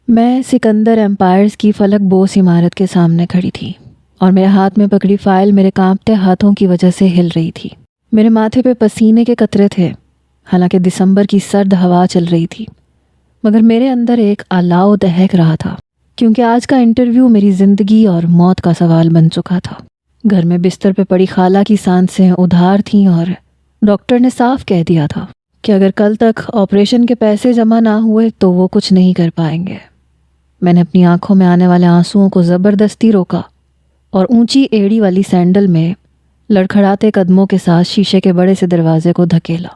میں سکندر ایمپائرز کی فلک بوس عمارت کے سامنے کھڑی تھی اور میرے ہاتھ میں پکڑی فائل میرے کانپتے ہاتھوں کی وجہ سے ہل رہی تھی۔ میرے ماتھے پہ پسینے کے قطرے تھے، حالانکہ دسمبر کی سرد ہوا چل رہی تھی، مگر میرے اندر ایک الاؤ دہک رہا تھا، کیونکہ آج کا انٹرویو میری زندگی اور موت کا سوال بن چکا تھا۔ گھر میں بستر پہ پڑی خالہ کی سانسیں ادھار تھیں اور ڈاکٹر نے صاف کہہ دیا تھا کہ اگر کل تک آپریشن کے پیسے جمع نہ ہوئے تو وہ کچھ نہیں کر پائیں گے۔ میں نے اپنی آنکھوں میں آنے والے آنسوؤں کو زبردستی روکا اور اونچی ایڑی والی سینڈل میں لڑکھڑاتے قدموں کے ساتھ شیشے کے بڑے سے دروازے کو دھکیلا۔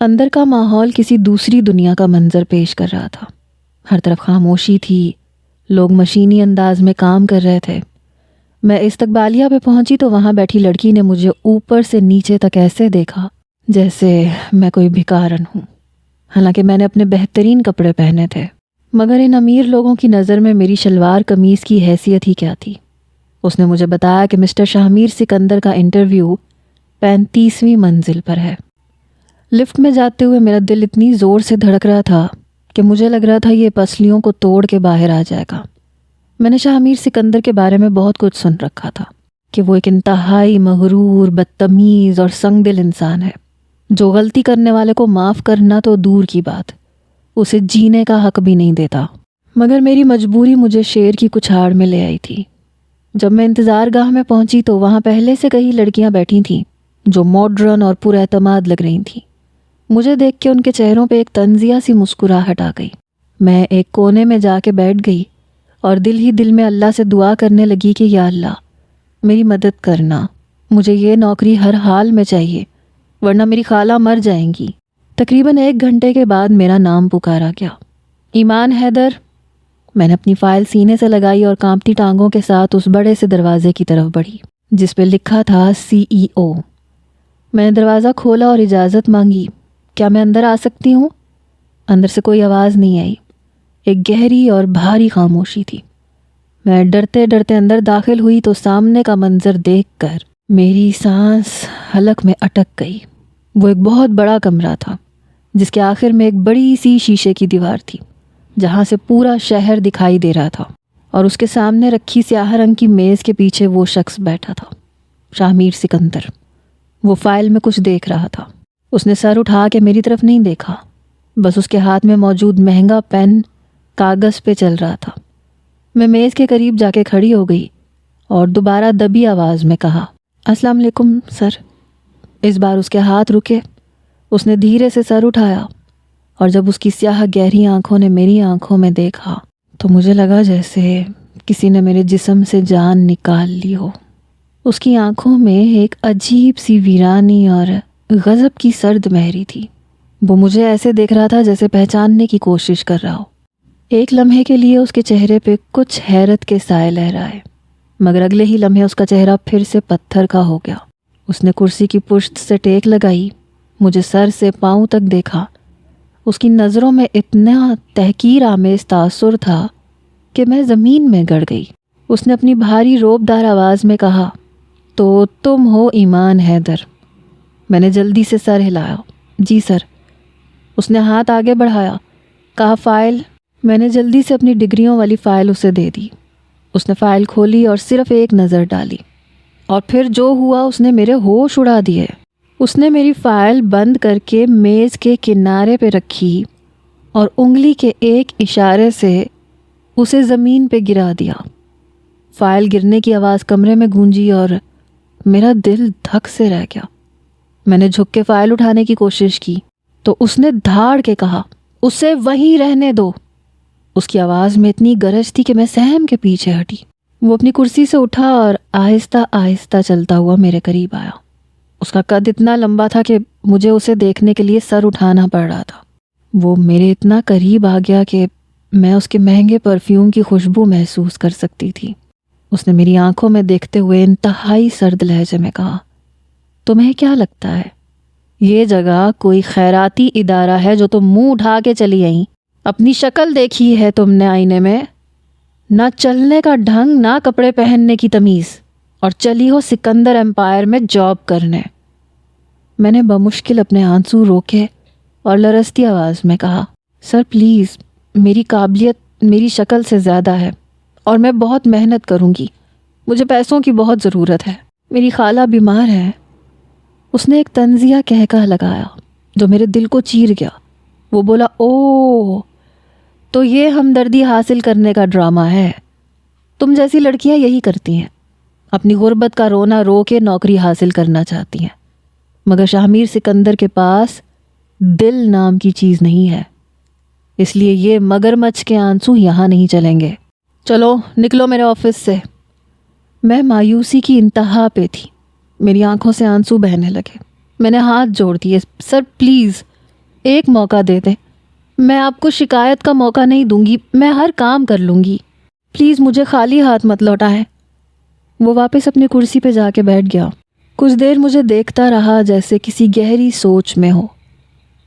اندر کا ماحول کسی دوسری دنیا کا منظر پیش کر رہا تھا۔ ہر طرف خاموشی تھی، لوگ مشینی انداز میں کام کر رہے تھے۔ میں استقبالیہ پہ پہنچی تو وہاں بیٹھی لڑکی نے مجھے اوپر سے نیچے تک ایسے دیکھا جیسے میں کوئی بھکارن ہوں، حالانکہ میں نے اپنے بہترین کپڑے پہنے تھے۔ مگر ان امیر لوگوں کی نظر میں میری شلوار قمیض کی حیثیت ہی کیا تھی۔ اس نے مجھے بتایا کہ مسٹر شاہ میر سکندر کا انٹرویو 35ویں منزل پر ہے۔ لفٹ میں جاتے ہوئے میرا دل اتنی زور سے دھڑک رہا تھا کہ مجھے لگ رہا تھا یہ پسلیوں کو توڑ کے باہر آ جائے گا۔ میں نے شاہ میر سکندر کے بارے میں بہت کچھ سن رکھا تھا کہ وہ ایک انتہائی مغرور، بدتمیز اور سنگ دل انسان ہے، جو غلطی کرنے والے کو معاف کرنا تو دور کی بات، اسے جینے کا حق بھی نہیں دیتا۔ مگر میری مجبوری مجھے شیر کی کچھاڑ میں لے آئی تھی۔ جب میں انتظار گاہ میں پہنچی تو وہاں پہلے سے کئی لڑکیاں بیٹھی تھیں جو ماڈرن اور پر اعتماد لگ رہی تھیں۔ مجھے دیکھ کے ان کے چہروں پہ ایک طنزیہ سی مسکراہٹ آ گئی۔ میں ایک کونے میں جا کے بیٹھ گئی اور دل ہی دل میں اللہ سے دعا کرنے لگی کہ یا اللہ میری مدد کرنا، مجھے یہ نوکری ہر حال میں چاہیے ورنہ میری خالہ مر جائیں گی۔ تقریباً 1 گھنٹے کے بعد میرا نام پکارا گیا۔ ایمان حیدر۔ میں نے اپنی فائل سینے سے لگائی اور کانپتی ٹانگوں کے ساتھ اس بڑے سے دروازے کی طرف بڑھی جس پہ لکھا تھا CEO۔ میں نے دروازہ کھولا اور اجازت مانگی۔ کیا میں اندر آ سکتی ہوں؟ اندر سے کوئی آواز نہیں آئی۔ ایک گہری اور بھاری خاموشی تھی۔ میں ڈرتے ڈرتے اندر داخل ہوئی تو سامنے کا منظر دیکھ کر میری سانس حلق میں اٹک گئی۔ وہ ایک بہت بڑا کمرہ تھا جس کے آخر میں ایک بڑی سی شیشے کی دیوار تھی جہاں سے پورا شہر دکھائی دے رہا تھا، اور اس کے سامنے رکھی سیاہ رنگ کی میز کے پیچھے وہ شخص بیٹھا تھا، شاہ میر سکندر۔ وہ فائل میں کچھ دیکھ رہا تھا۔ اس نے سر اٹھا کے میری طرف نہیں دیکھا، بس اس کے ہاتھ میں موجود مہنگا پین کاغذ پہ چل رہا تھا۔ میں میز کے قریب جا کے کھڑی ہو گئی اور دوبارہ دبی آواز میں کہا، السلام علیکم سر۔ اس بار اس کے ہاتھ رکے۔ اس نے دھیرے سے سر اٹھایا اور جب اس کی سیاہ گہری آنکھوں نے میری آنکھوں میں دیکھا تو مجھے لگا جیسے کسی نے میرے جسم سے جان نکال لی ہو۔ اس کی آنکھوں میں ایک عجیب سی ویرانی اور غضب کی سرد مہری تھی۔ وہ مجھے ایسے دیکھ رہا تھا جیسے پہچاننے کی کوشش کر رہا ہو۔ ایک لمحے کے لیے اس کے چہرے پہ کچھ حیرت کے سائے لہرائے، مگر اگلے ہی لمحے اس کا چہرہ پھر سے پتھر کا ہو گیا۔ اس نے کرسی کی پشت سے ٹیک لگائی، مجھے سر سے پاؤں تک دیکھا۔ اس کی نظروں میں اتنا تحقیر آمیز تاثر تھا کہ میں زمین میں گڑ گئی۔ اس نے اپنی بھاری روب دار آواز میں کہا، تو تم ہو ایمان حیدر؟ میں نے جلدی سے سر ہلایا۔ جی سر۔ اس نے ہاتھ آگے بڑھایا، کہا فائل؟ میں نے جلدی سے اپنی ڈگریوں والی فائل اسے دے دی۔ اس نے فائل کھولی اور صرف ایک نظر ڈالی، اور پھر جو ہوا اس نے میرے ہوش اڑا دیے۔ اس نے میری فائل بند کر کے میز کے کنارے پہ رکھی اور انگلی کے ایک اشارے سے اسے زمین پہ گرا دیا۔ فائل گرنے کی آواز کمرے میں گونجی اور میرا دل دھک سے رہ گیا۔ میں نے جھک کے فائل اٹھانے کی کوشش کی تو اس نے دھاڑ کے کہا، اسے وہیں رہنے دو۔ اس کی آواز میں اتنی گرج تھی کہ میں سہم کے پیچھے ہٹی۔ وہ اپنی کرسی سے اٹھا اور آہستہ آہستہ چلتا ہوا میرے قریب آیا۔ اس کا قد اتنا لمبا تھا کہ مجھے اسے دیکھنے کے لیے سر اٹھانا پڑ رہا تھا۔ وہ میرے اتنا قریب آ گیا کہ میں اس کے مہنگے پرفیوم کی خوشبو محسوس کر سکتی تھی۔ اس نے میری آنکھوں میں دیکھتے ہوئے انتہائی سرد لہجے میں کہا، تمہیں کیا لگتا ہے یہ جگہ کوئی خیراتی ادارہ ہے جو تم منہ اٹھا کے چلی آئیں؟ اپنی شکل دیکھی ہے تم نے آئینے میں؟ نہ چلنے کا ڈھنگ، نہ کپڑے پہننے کی تمیز، اور چلی ہو سکندر ایمپائر میں جاب کرنے۔ میں نے بمشکل اپنے آنسو روکے اور لرزتی آواز میں کہا، سر پلیز، میری قابلیت میری شکل سے زیادہ ہے اور میں بہت محنت کروں گی. مجھے پیسوں کی بہت ضرورت ہے. میری خالہ بیمار ہے. اس نے ایک طنزیہ کہکہ لگایا جو میرے دل کو چیر گیا. وہ بولا، اوہ تو یہ ہمدردی حاصل کرنے کا ڈرامہ ہے. تم جیسی لڑکیاں یہی کرتی ہیں، اپنی غربت کا رونا رو کے نوکری حاصل کرنا چاہتی ہیں. مگر شاہ سکندر کے پاس دل نام کی چیز نہیں ہے، اس لیے یہ مگرمچھ کے آنسو یہاں نہیں چلیں گے. چلو نکلو میرے آفس سے. میں مایوسی کی انتہا پہ تھی. میری آنکھوں سے آنسو بہنے لگے. میں نے ہاتھ جوڑ دیے. سر پلیز ایک موقع دے دیں. میں آپ کو شکایت کا موقع نہیں دوں گی. میں ہر کام کر لوں گی. پلیز مجھے خالی ہاتھ مت لوٹائیں. وہ واپس اپنی کرسی پہ جا کے بیٹھ گیا. کچھ دیر مجھے دیکھتا رہا جیسے کسی گہری سوچ میں ہو.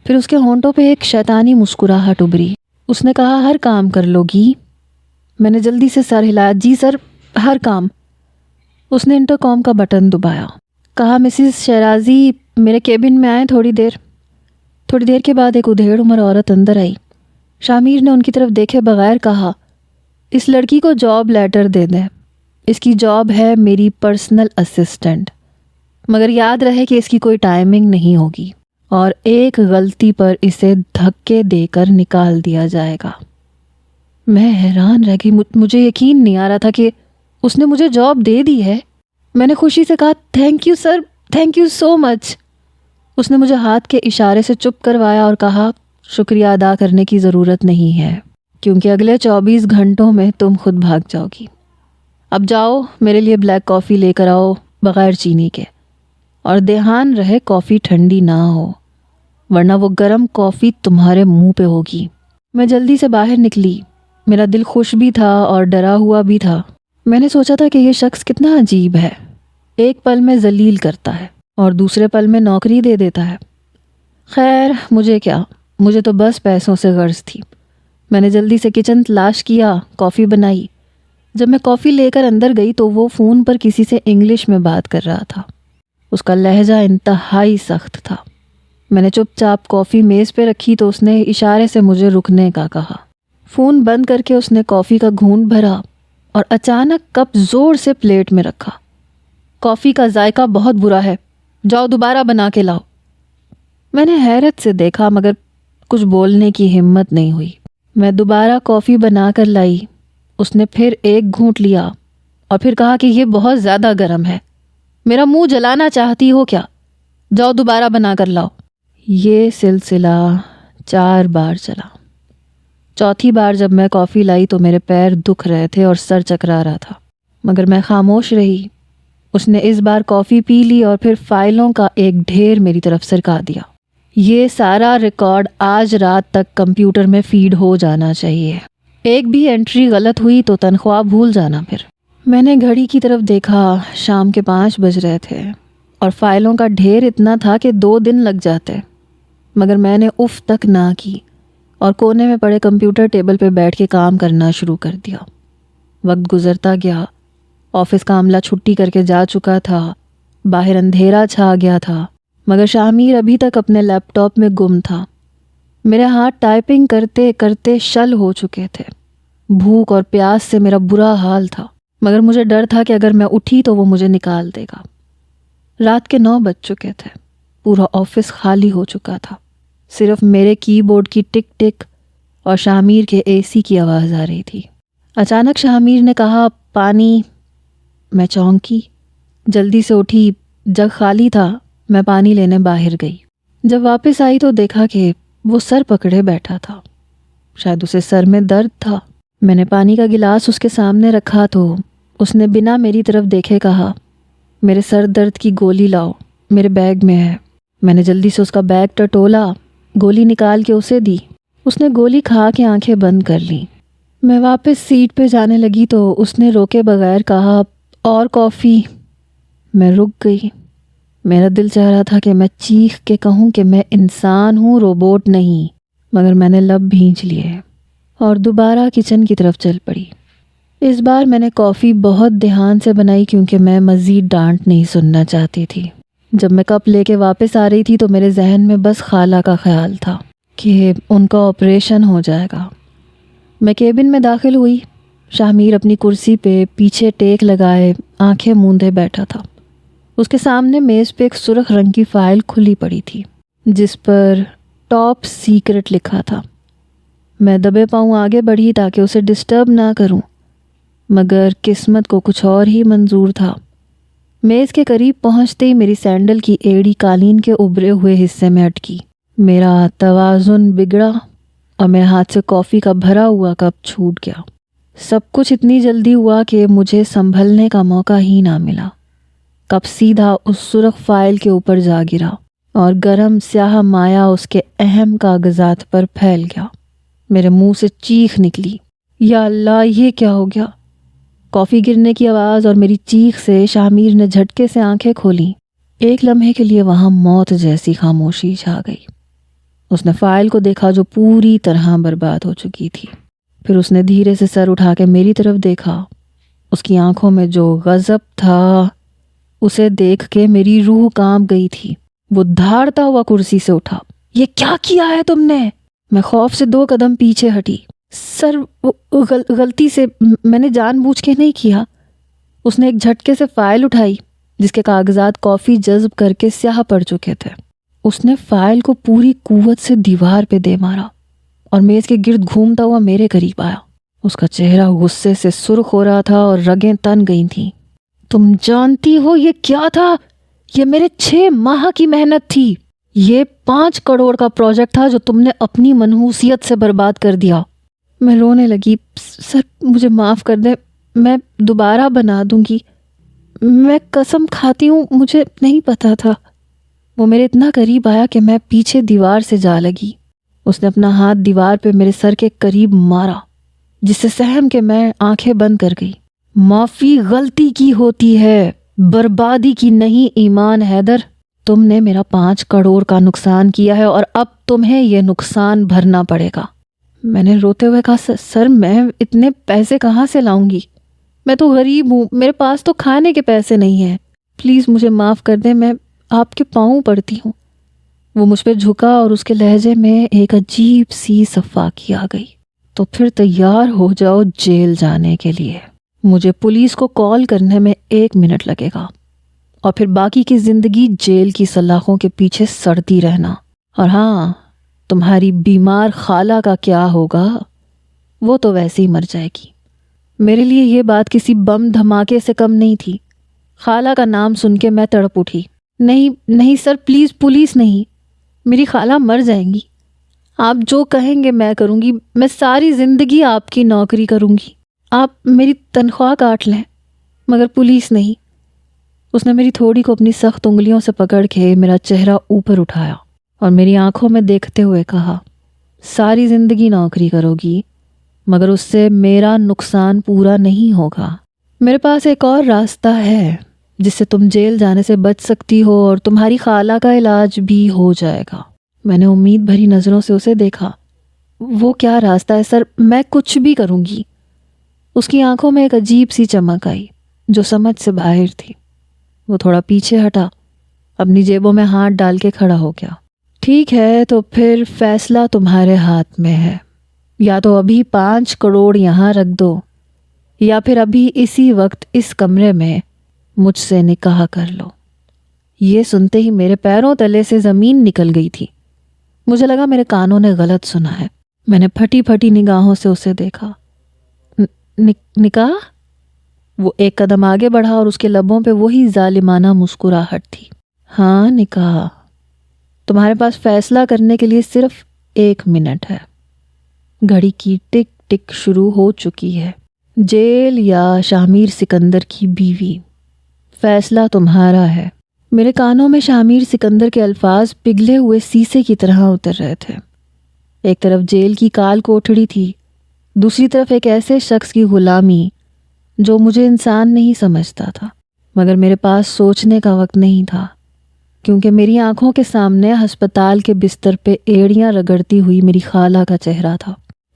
پھر اس کے ہونٹوں پہ ایک شیطانی مسکراہٹ ابھری. اس نے کہا، ہر کام کر لو گی؟ میں نے جلدی سے سر ہلایا. جی سر، ہر کام. اس نے انٹرکام کا بٹن دبایا. کہا، مسز شیرازی میرے کیبن میں آئیں تھوڑی دیر. تھوڑی دیر کے بعد ایک ادھیڑ عمر عورت اندر آئی. شاہ نے ان کی طرف دیکھے بغیر کہا، اس لڑکی کو جاب لیٹر دے دیں. اس کی جاب ہے میری پرسنل اسسٹنٹ، مگر یاد رہے کہ اس کی کوئی ٹائمنگ نہیں ہوگی اور ایک غلطی پر اسے دھکے دے کر نکال دیا جائے گا. میں حیران رہ گئی. مجھے یقین نہیں آ رہا تھا کہ اس نے مجھے جاب دے دی ہے. میں نے خوشی سے کہا، thank you sir, thank you so much. اس نے مجھے ہاتھ کے اشارے سے چپ کروایا اور کہا، شکریہ ادا کرنے کی ضرورت نہیں ہے کیونکہ اگلے 24 گھنٹوں میں تم خود بھاگ جاؤ گی. اب جاؤ میرے لیے بلیک کافی لے کر آؤ بغیر چینی کے، اور دھیان رہے کافی ٹھنڈی نہ ہو ورنہ وہ گرم کافی تمہارے منہ پہ ہوگی. میں جلدی سے باہر نکلی. میرا دل خوش بھی تھا اور ڈرا ہوا بھی تھا. میں نے سوچا تھا کہ یہ شخص کتنا عجیب ہے. ایک پل میں ذلیل کرتا ہے اور دوسرے پل میں نوکری دے دیتا ہے. خیر مجھے کیا، مجھے تو بس پیسوں سے غرض تھی. میں نے جلدی سے کچن تلاش کیا، کافی بنائی. جب میں کافی لے کر اندر گئی تو وہ فون پر کسی سے انگلش میں بات کر رہا تھا. اس کا لہجہ انتہائی سخت تھا. میں نے چپ چاپ کافی میز پہ رکھی تو اس نے اشارے سے مجھے رکنے کا کہا. فون بند کر کے اس نے کافی کا گھونٹ بھرا اور اچانک کپ زور سے پلیٹ میں رکھا. کافی کا ذائقہ بہت برا ہے، جاؤ دوبارہ بنا کے لاؤ. میں نے حیرت سے دیکھا مگر کچھ بولنے کی ہمت نہیں ہوئی. میں دوبارہ کافی بنا کر لائی. اس نے پھر ایک گھونٹ لیا اور پھر کہا کہ یہ بہت زیادہ گرم ہے. میرا منہ جلانا چاہتی ہو کیا؟ جاؤ دوبارہ بنا کر لاؤ. یہ سلسلہ 4 بار چلا. چوتھی بار جب میں کافی لائی تو میرے پیر دکھ رہے تھے اور سر چکرا رہا تھا، مگر میں خاموش رہی. اس نے اس بار کافی پی لی اور پھر فائلوں کا ایک ڈھیر میری طرف سرکا دیا. یہ سارا ریکارڈ آج رات تک کمپیوٹر میں فیڈ ہو جانا چاہیے. ایک بھی انٹری غلط ہوئی تو تنخواہ بھول جانا. پھر میں نے گھڑی کی طرف دیکھا. شام کے 5 بج رہے تھے اور فائلوں کا ڈھیر اتنا تھا کہ 2 دن لگ جاتے، مگر میں نے اف تک نہ کی اور کونے میں پڑے کمپیوٹر ٹیبل پہ بیٹھ کے کام کرنا شروع کر دیا. وقت گزرتا گیا. آفس کا عملہ چھٹی کر کے جا چکا تھا. باہر اندھیرا چھا گیا تھا مگر شاہ ابھی تک اپنے لیپ ٹاپ میں گم تھا. میرے ہاتھ ٹائپنگ کرتے کرتے شل ہو چکے تھے. بھوک اور پیاس سے میرا برا حال تھا مگر مجھے ڈر تھا کہ اگر میں اٹھی تو وہ مجھے نکال دے گا. رات کے 9 بج چکے تھے. پورا آفس خالی ہو چکا تھا. صرف میرے کی بورڈ کی ٹک ٹک اور شامیر کے اے سی کی آواز آ رہی تھی. اچانک شامیر نے کہا، پانی. میں چونکی. جلدی سے اٹھی. جگ خالی تھا. میں پانی لینے باہر گئی. جب واپس آئی تو دیکھا کہ وہ سر پکڑے بیٹھا تھا. شاید اسے سر میں درد تھا. میں نے پانی کا گلاس اس کے سامنے رکھا تو اس نے بنا میری طرف دیکھے کہا، میرے سر درد کی گولی لاؤ، میرے بیگ میں ہے. میں نے جلدی سے اس کا بیگ ٹٹولا، گولی نکال کے اسے دی. اس نے گولی کھا کے آنکھیں بند کر لیں. میں واپس سیٹ پہ جانے لگی تو اس نے روکے بغیر کہا، اور کافی. میں رک گئی. میرا دل چاہ رہا تھا کہ میں چیخ کے کہوں کہ میں انسان ہوں، روبوٹ نہیں، مگر میں نے لب بھینچ لیے اور دوبارہ کچن کی طرف چل پڑی. اس بار میں نے کافی بہت دھیان سے بنائی کیونکہ میں مزید ڈانٹ نہیں سننا چاہتی تھی. جب میں کپ لے کے واپس آ رہی تھی تو میرے ذہن میں بس خالہ کا خیال تھا کہ ان کا آپریشن ہو جائے گا. میں کیبن میں داخل ہوئی۔ شاہمیر اپنی کرسی پہ پیچھے ٹیک لگائے آنکھیں موندے بیٹھا تھا۔ اس کے سامنے میز پہ ایک سرخ رنگ کی فائل کھلی پڑی تھی جس پر ٹاپ سیکرٹ لکھا تھا۔ میں دبے پاؤں آگے بڑھی تاکہ اسے ڈسٹرب نہ کروں، مگر قسمت کو کچھ اور ہی منظور تھا۔ میز کے قریب پہنچتے ہی میری سینڈل کی ایڑی قالین کے ابھرے ہوئے حصے میں اٹکی۔ میرا توازن بگڑا اور میرے ہاتھ سے کافی کا بھرا ہوا کپ چھوٹ گیا۔ سب کچھ اتنی جلدی ہوا کہ مجھے سنبھلنے کا موقع ہی نہ ملا۔ کپ سیدھا اس سرخ فائل کے اوپر جا گرا اور گرم سیاہ مایہ اس کے اہم کاغذات پر پھیل گیا۔ میرے منہ سے چیخ نکلی، یا اللہ یہ کیا ہو گیا؟ کافی گرنے کی آواز اور میری چیخ سے شاہمیر نے جھٹکے سے آنکھیں کھولی۔ ایک لمحے کے لیے وہاں موت جیسی خاموشی چھا گئی۔ اس نے فائل کو دیکھا جو پوری طرح برباد ہو چکی تھی۔ پھر اس نے دھیرے سے سر اٹھا کے میری طرف دیکھا۔ اس کی آنکھوں میں جو غضب تھا اسے دیکھ کے میری روح کانپ گئی تھی۔ وہ دھاڑتا ہوا کرسی سے اٹھا۔ یہ کیا کیا ہے تم نے؟ میں خوف سے 2 قدم پیچھے ہٹی۔ سر غلطی سے، میں نے جان بوجھ کے نہیں کیا۔ اس نے ایک جھٹکے سے فائل اٹھائی جس کے کاغذات کافی جذب کر کے سیاہ پڑ چکے تھے۔ اس نے فائل کو پوری قوت سے دیوار پہ دے مارا اور میز کے گرد گھومتا ہوا میرے قریب آیا۔ اس کا چہرہ غصے سے سرخ ہو رہا تھا اور رگیں تن گئی تھیں۔ تم جانتی ہو یہ کیا تھا؟ یہ میرے 6 ماہ کی محنت تھی۔ یہ 5 کروڑ کا پروجیکٹ تھا جو تم نے اپنی منحوسیت سے برباد کر دیا۔ میں رونے لگی۔ سر مجھے معاف کر دیں، میں دوبارہ بنا دوں گی۔ میں قسم کھاتی ہوں مجھے نہیں پتا تھا۔ وہ میرے اتنا قریب آیا کہ میں پیچھے دیوار سے جا لگی۔ اس نے اپنا ہاتھ دیوار پہ میرے سر کے قریب مارا جس سے سہم کے میں آنکھیں بند کر گئی۔ معافی غلطی کی ہوتی ہے، بربادی کی نہیں ایمان حیدر۔ تم نے میرا 5 کروڑ کا نقصان کیا ہے اور اب تمہیں یہ نقصان بھرنا پڑے گا۔ میں نے روتے ہوئے کہا، سر میں اتنے پیسے کہاں سے لاؤں گی؟ میں تو غریب ہوں، میرے پاس تو کھانے کے پیسے نہیں ہیں۔ پلیز مجھے معاف کر دیں، میں آپ کے پاؤں پڑتی ہوں۔ وہ مجھ پہ جھکا اور اس کے لہجے میں ایک عجیب سی صفاقی آ گئی۔ تو پھر تیار ہو جاؤ جیل جانے کے لیے۔ مجھے پولیس کو کال کرنے میں 1 منٹ لگے گا اور پھر باقی کی زندگی جیل کی سلاخوں کے پیچھے سڑتی رہنا۔ اور ہاں، تمہاری بیمار خالہ کا کیا ہوگا؟ وہ تو ویسے ہی مر جائے گی۔ میرے لیے یہ بات کسی بم دھماکے سے کم نہیں تھی۔ خالہ کا نام سن کے میں تڑپ اٹھی۔ نہیں سر، پلیز پولیس نہیں، میری خالہ مر جائیں گی۔ آپ جو کہیں گے میں کروں گی، میں ساری زندگی آپ کی نوکری کروں گی، آپ میری تنخواہ کاٹ لیں، مگر پولیس نہیں۔ اس نے میری تھوڑی کو اپنی سخت انگلیوں سے پکڑ کے میرا چہرہ اوپر اٹھایا اور میری آنکھوں میں دیکھتے ہوئے کہا، ساری زندگی نوکری کرو گی مگر اس سے میرا نقصان پورا نہیں ہوگا۔ میرے پاس ایک اور راستہ ہے جس سے تم جیل جانے سے بچ سکتی ہو اور تمہاری خالہ کا علاج بھی ہو جائے گا۔ میں نے امید بھری نظروں سے اسے دیکھا۔ وہ کیا راستہ ہے سر؟ میں کچھ بھی کروں گی۔ اس کی آنکھوں میں ایک عجیب سی چمک آئی جو سمجھ سے باہر تھی۔ وہ تھوڑا پیچھے ہٹا، اپنی جیبوں میں ہاتھ ڈال کے کھڑا ہو گیا۔ ٹھیک ہے، تو پھر فیصلہ تمہارے ہاتھ میں ہے۔ یا تو ابھی 5 کروڑ یہاں رکھ دو یا پھر ابھی اسی وقت اس کمرے میں مجھ سے نکاح کر لو۔ یہ سنتے ہی میرے پیروں تلے سے زمین نکل گئی تھی۔ مجھے لگا میرے کانوں نے غلط سنا ہے۔ میں نے پھٹی پھٹی نگاہوں سے اسے دیکھا۔ نکاح؟ وہ ایک قدم آگے بڑھا اور اس کے لبوں پہ وہی ظالمانہ مسکراہٹ تھی۔ ہاں، نکاح۔ تمہارے پاس فیصلہ کرنے کے لیے صرف 1 منٹ ہے۔ گھڑی کی ٹک ٹک شروع ہو چکی ہے۔ جیل یا شاہمیر سکندر کی بیوی، فیصلہ تمہارا ہے۔ میرے کانوں میں شاہمیر سکندر کے الفاظ پگھلے ہوئے سیسے کی طرح اتر رہے تھے۔ ایک طرف جیل کی کال کوٹڑی تھی، دوسری طرف ایک ایسے شخص کی غلامی جو مجھے انسان نہیں سمجھتا تھا۔ مگر میرے پاس سوچنے کا وقت نہیں تھا کیونکہ میری آنکھوں کے سامنے ہسپتال کے بستر پہ ایڑیاں رگڑتی ہوئی میری خالہ کا چہرہ تھا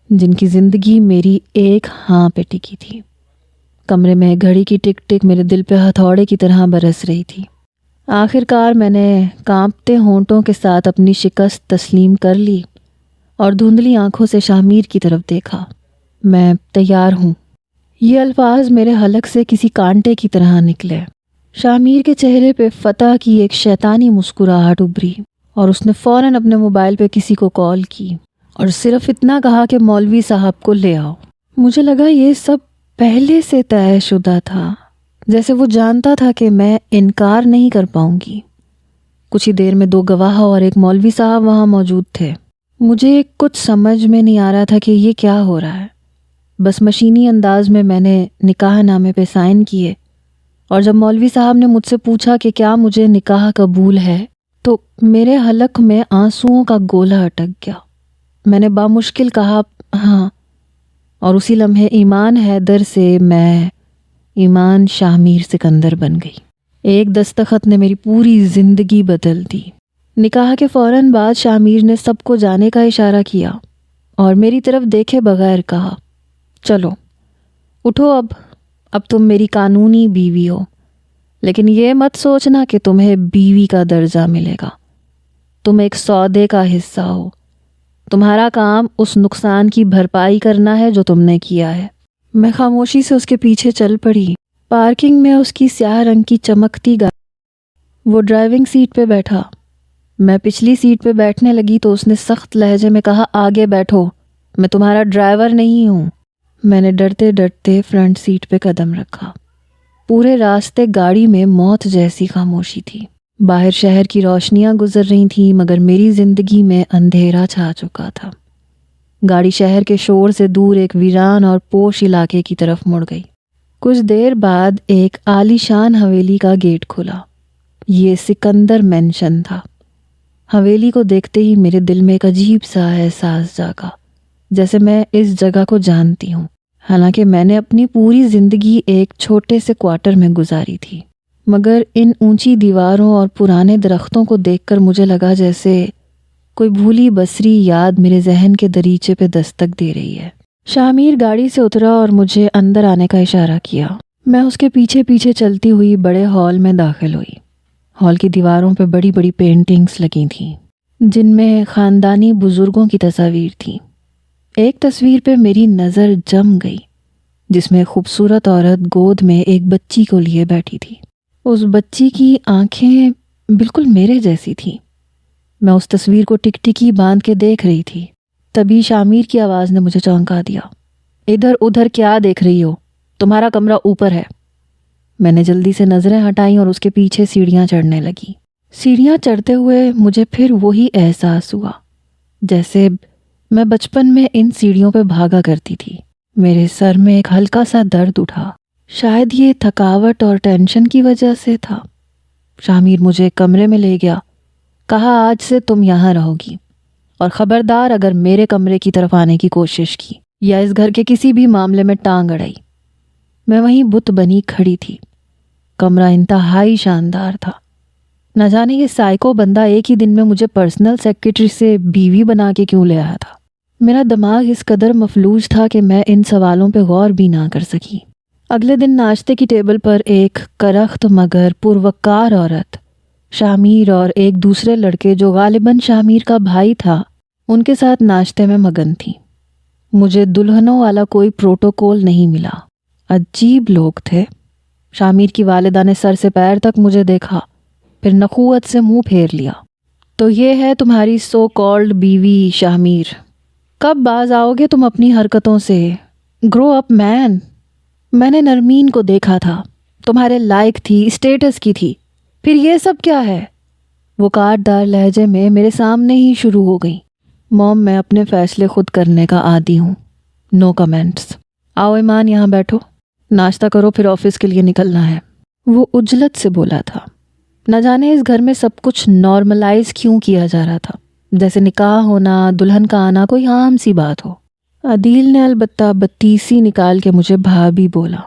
جن کی زندگی میری ایک ہاں پہ ٹکی تھی۔ کمرے میں گھڑی کی ٹک ٹک میرے دل پہ ہتھوڑے کی طرح برس رہی تھی۔ آخر کار میں نے کانپتے ہونٹوں کے ساتھ اپنی شکست تسلیم کر لی اور دھندلی آنکھوں سے شاہمیر کی طرف دیکھا۔ میں تیار ہوں۔ یہ الفاظ میرے حلق سے کسی کانٹے کی طرح نکلے۔ شامیر کے چہرے پہ فتح کی ایک شیطانی مسکراہٹ ابھری اور اس نے فوراً اپنے موبائل پہ کسی کو کال کی اور صرف اتنا کہا کہ مولوی صاحب کو لے آؤ۔ مجھے لگا یہ سب پہلے سے طے شدہ تھا، جیسے وہ جانتا تھا کہ میں انکار نہیں کر پاؤں گی۔ کچھ ہی دیر میں 2 گواہ اور ایک مولوی صاحب وہاں موجود تھے۔ مجھے کچھ سمجھ میں نہیں آ رہا تھا کہ یہ کیا ہو رہا ہے۔ بس مشینی انداز میں میں نے نکاح نامے پہ سائن کیے، اور جب مولوی صاحب نے مجھ سے پوچھا کہ کیا مجھے نکاح قبول ہے تو میرے حلق میں آنسوؤں کا گولہ اٹک گیا۔ میں نے بامشکل کہا ہاں، اور اسی لمحے ایمان حیدر سے میں ایمان شامیر سکندر بن گئی۔ ایک دستخط نے میری پوری زندگی بدل دی۔ نکاح کے فوراً بعد شامیر نے سب کو جانے کا اشارہ کیا اور میری طرف دیکھے بغیر کہا، چلو اٹھو، اب تم میری قانونی بیوی ہو، لیکن یہ مت سوچنا کہ تمہیں بیوی کا درجہ ملے گا۔ تم ایک سودے کا حصہ ہو۔ تمہارا کام اس نقصان کی بھرپائی کرنا ہے جو تم نے کیا ہے۔ میں خاموشی سے اس کے پیچھے چل پڑی۔ پارکنگ میں اس کی سیاہ رنگ کی چمکتی گاڑی، وہ ڈرائیونگ سیٹ پہ بیٹھا۔ میں پچھلی سیٹ پہ بیٹھنے لگی تو اس نے سخت لہجے میں کہا، آگے بیٹھو، میں تمہارا ڈرائیور نہیں ہوں۔ میں نے ڈرتے ڈرتے فرنٹ سیٹ پہ قدم رکھا۔ پورے راستے گاڑی میں موت جیسی خاموشی تھی۔ باہر شہر کی روشنیاں گزر رہی تھیں، مگر میری زندگی میں اندھیرا چھا چکا تھا۔ گاڑی شہر کے شور سے دور ایک ویران اور پوش علاقے کی طرف مڑ گئی۔ کچھ دیر بعد ایک عالی شان حویلی کا گیٹ کھلا۔ یہ سکندر مینشن تھا۔ حویلی کو دیکھتے ہی میرے دل میں ایک عجیب سا احساس جاگا، جیسے میں اس جگہ کو جانتی ہوں، حالانکہ میں نے اپنی پوری زندگی ایک چھوٹے سے کوارٹر میں گزاری تھی۔ مگر ان اونچی دیواروں اور پرانے درختوں کو دیکھ کر مجھے لگا جیسے کوئی بھولی بسری یاد میرے ذہن کے دریچے پہ دستک دے رہی ہے۔ شامیر گاڑی سے اترا اور مجھے اندر آنے کا اشارہ کیا۔ میں اس کے پیچھے پیچھے چلتی ہوئی بڑے ہال میں داخل ہوئی۔ ہال کی دیواروں پہ بڑی بڑی پینٹنگز لگی تھیں، جن میں خاندانی بزرگوں کی تصاویر تھیں۔ ایک تصویر پہ میری نظر جم گئی، جس میں خوبصورت عورت گود میں ایک بچی کو لیے بیٹھی تھی۔ اس بچی کی آنکھیں بالکل میرے جیسی تھیں۔ میں اس تصویر کو ٹکٹکی باندھ کے دیکھ رہی تھی۔ تبھی شامیر کی آواز نے مجھے چونکا دیا۔ ادھر ادھر کیا دیکھ رہی ہو؟ تمہارا کمرہ اوپر ہے۔ میں نے جلدی سے نظریں ہٹائیں اور اس کے پیچھے سیڑھیاں چڑھنے لگی۔ سیڑھیاں چڑھتے ہوئے مجھے پھر وہی احساس ہوا جیسے میں بچپن میں ان سیڑھیوں پہ بھاگا کرتی تھی۔ میرے سر میں ایک ہلکا سا درد اٹھا، شاید یہ تھکاوٹ اور ٹینشن کی وجہ سے تھا۔ شامیر مجھے کمرے میں لے گیا، کہا آج سے تم یہاں رہو گی، اور خبردار اگر میرے کمرے کی طرف آنے کی کوشش کی یا اس گھر کے کسی بھی معاملے میں ٹانگ اڑائی۔ میں وہیں بت بنی کھڑی تھی۔ کمرہ انتہائی شاندار تھا۔ نہ جانے یہ سائیکو بندہ ایک ہی دن میں مجھے پرسنل سیکریٹری سے بیوی بنا کے کیوں لے آیا تھا۔ میرا دماغ اس قدر مفلوج تھا کہ میں ان سوالوں پہ غور بھی نہ کر سکی۔ اگلے دن ناشتے کی ٹیبل پر ایک کرخت مگر پروقار عورت، شامیر اور ایک دوسرے لڑکے جو غالباً شامیر کا بھائی تھا، ان کے ساتھ ناشتے میں مگن تھی۔ مجھے دلہنوں والا کوئی پروٹوکول نہیں ملا۔ عجیب لوگ تھے۔ شامیر کی والدہ نے سر سے پیر تک مجھے دیکھا، پھر نخوت سے منہ پھیر لیا۔ تو یہ ہے تمہاری سو کالڈ بیوی شامیر، کب باز آؤ گے تم اپنی حرکتوں سے؟ گرو اپ مین۔ میں نے نرمین کو دیکھا تھا، تمہارے لائق تھی، اسٹیٹس کی تھی، پھر یہ سب کیا ہے؟ وہ کاٹ دار لہجے میں میرے سامنے ہی شروع ہو گئی۔ موم، میں اپنے فیصلے خود کرنے کا عادی ہوں، نو کمنٹس۔ آؤ ایمان یہاں بیٹھو، ناشتہ کرو، پھر آفس کے لیے نکلنا ہے۔ وہ عجلت سے بولا تھا۔ نہ جانے اس گھر میں سب کچھ نارملائز کیوں کیا جا رہا تھا، جیسے نکاح ہونا، دلہن کا آنا کوئی عام سی بات ہو۔ عدیل نے البتہ بتیسی نکال کے مجھے بھابھی بولا۔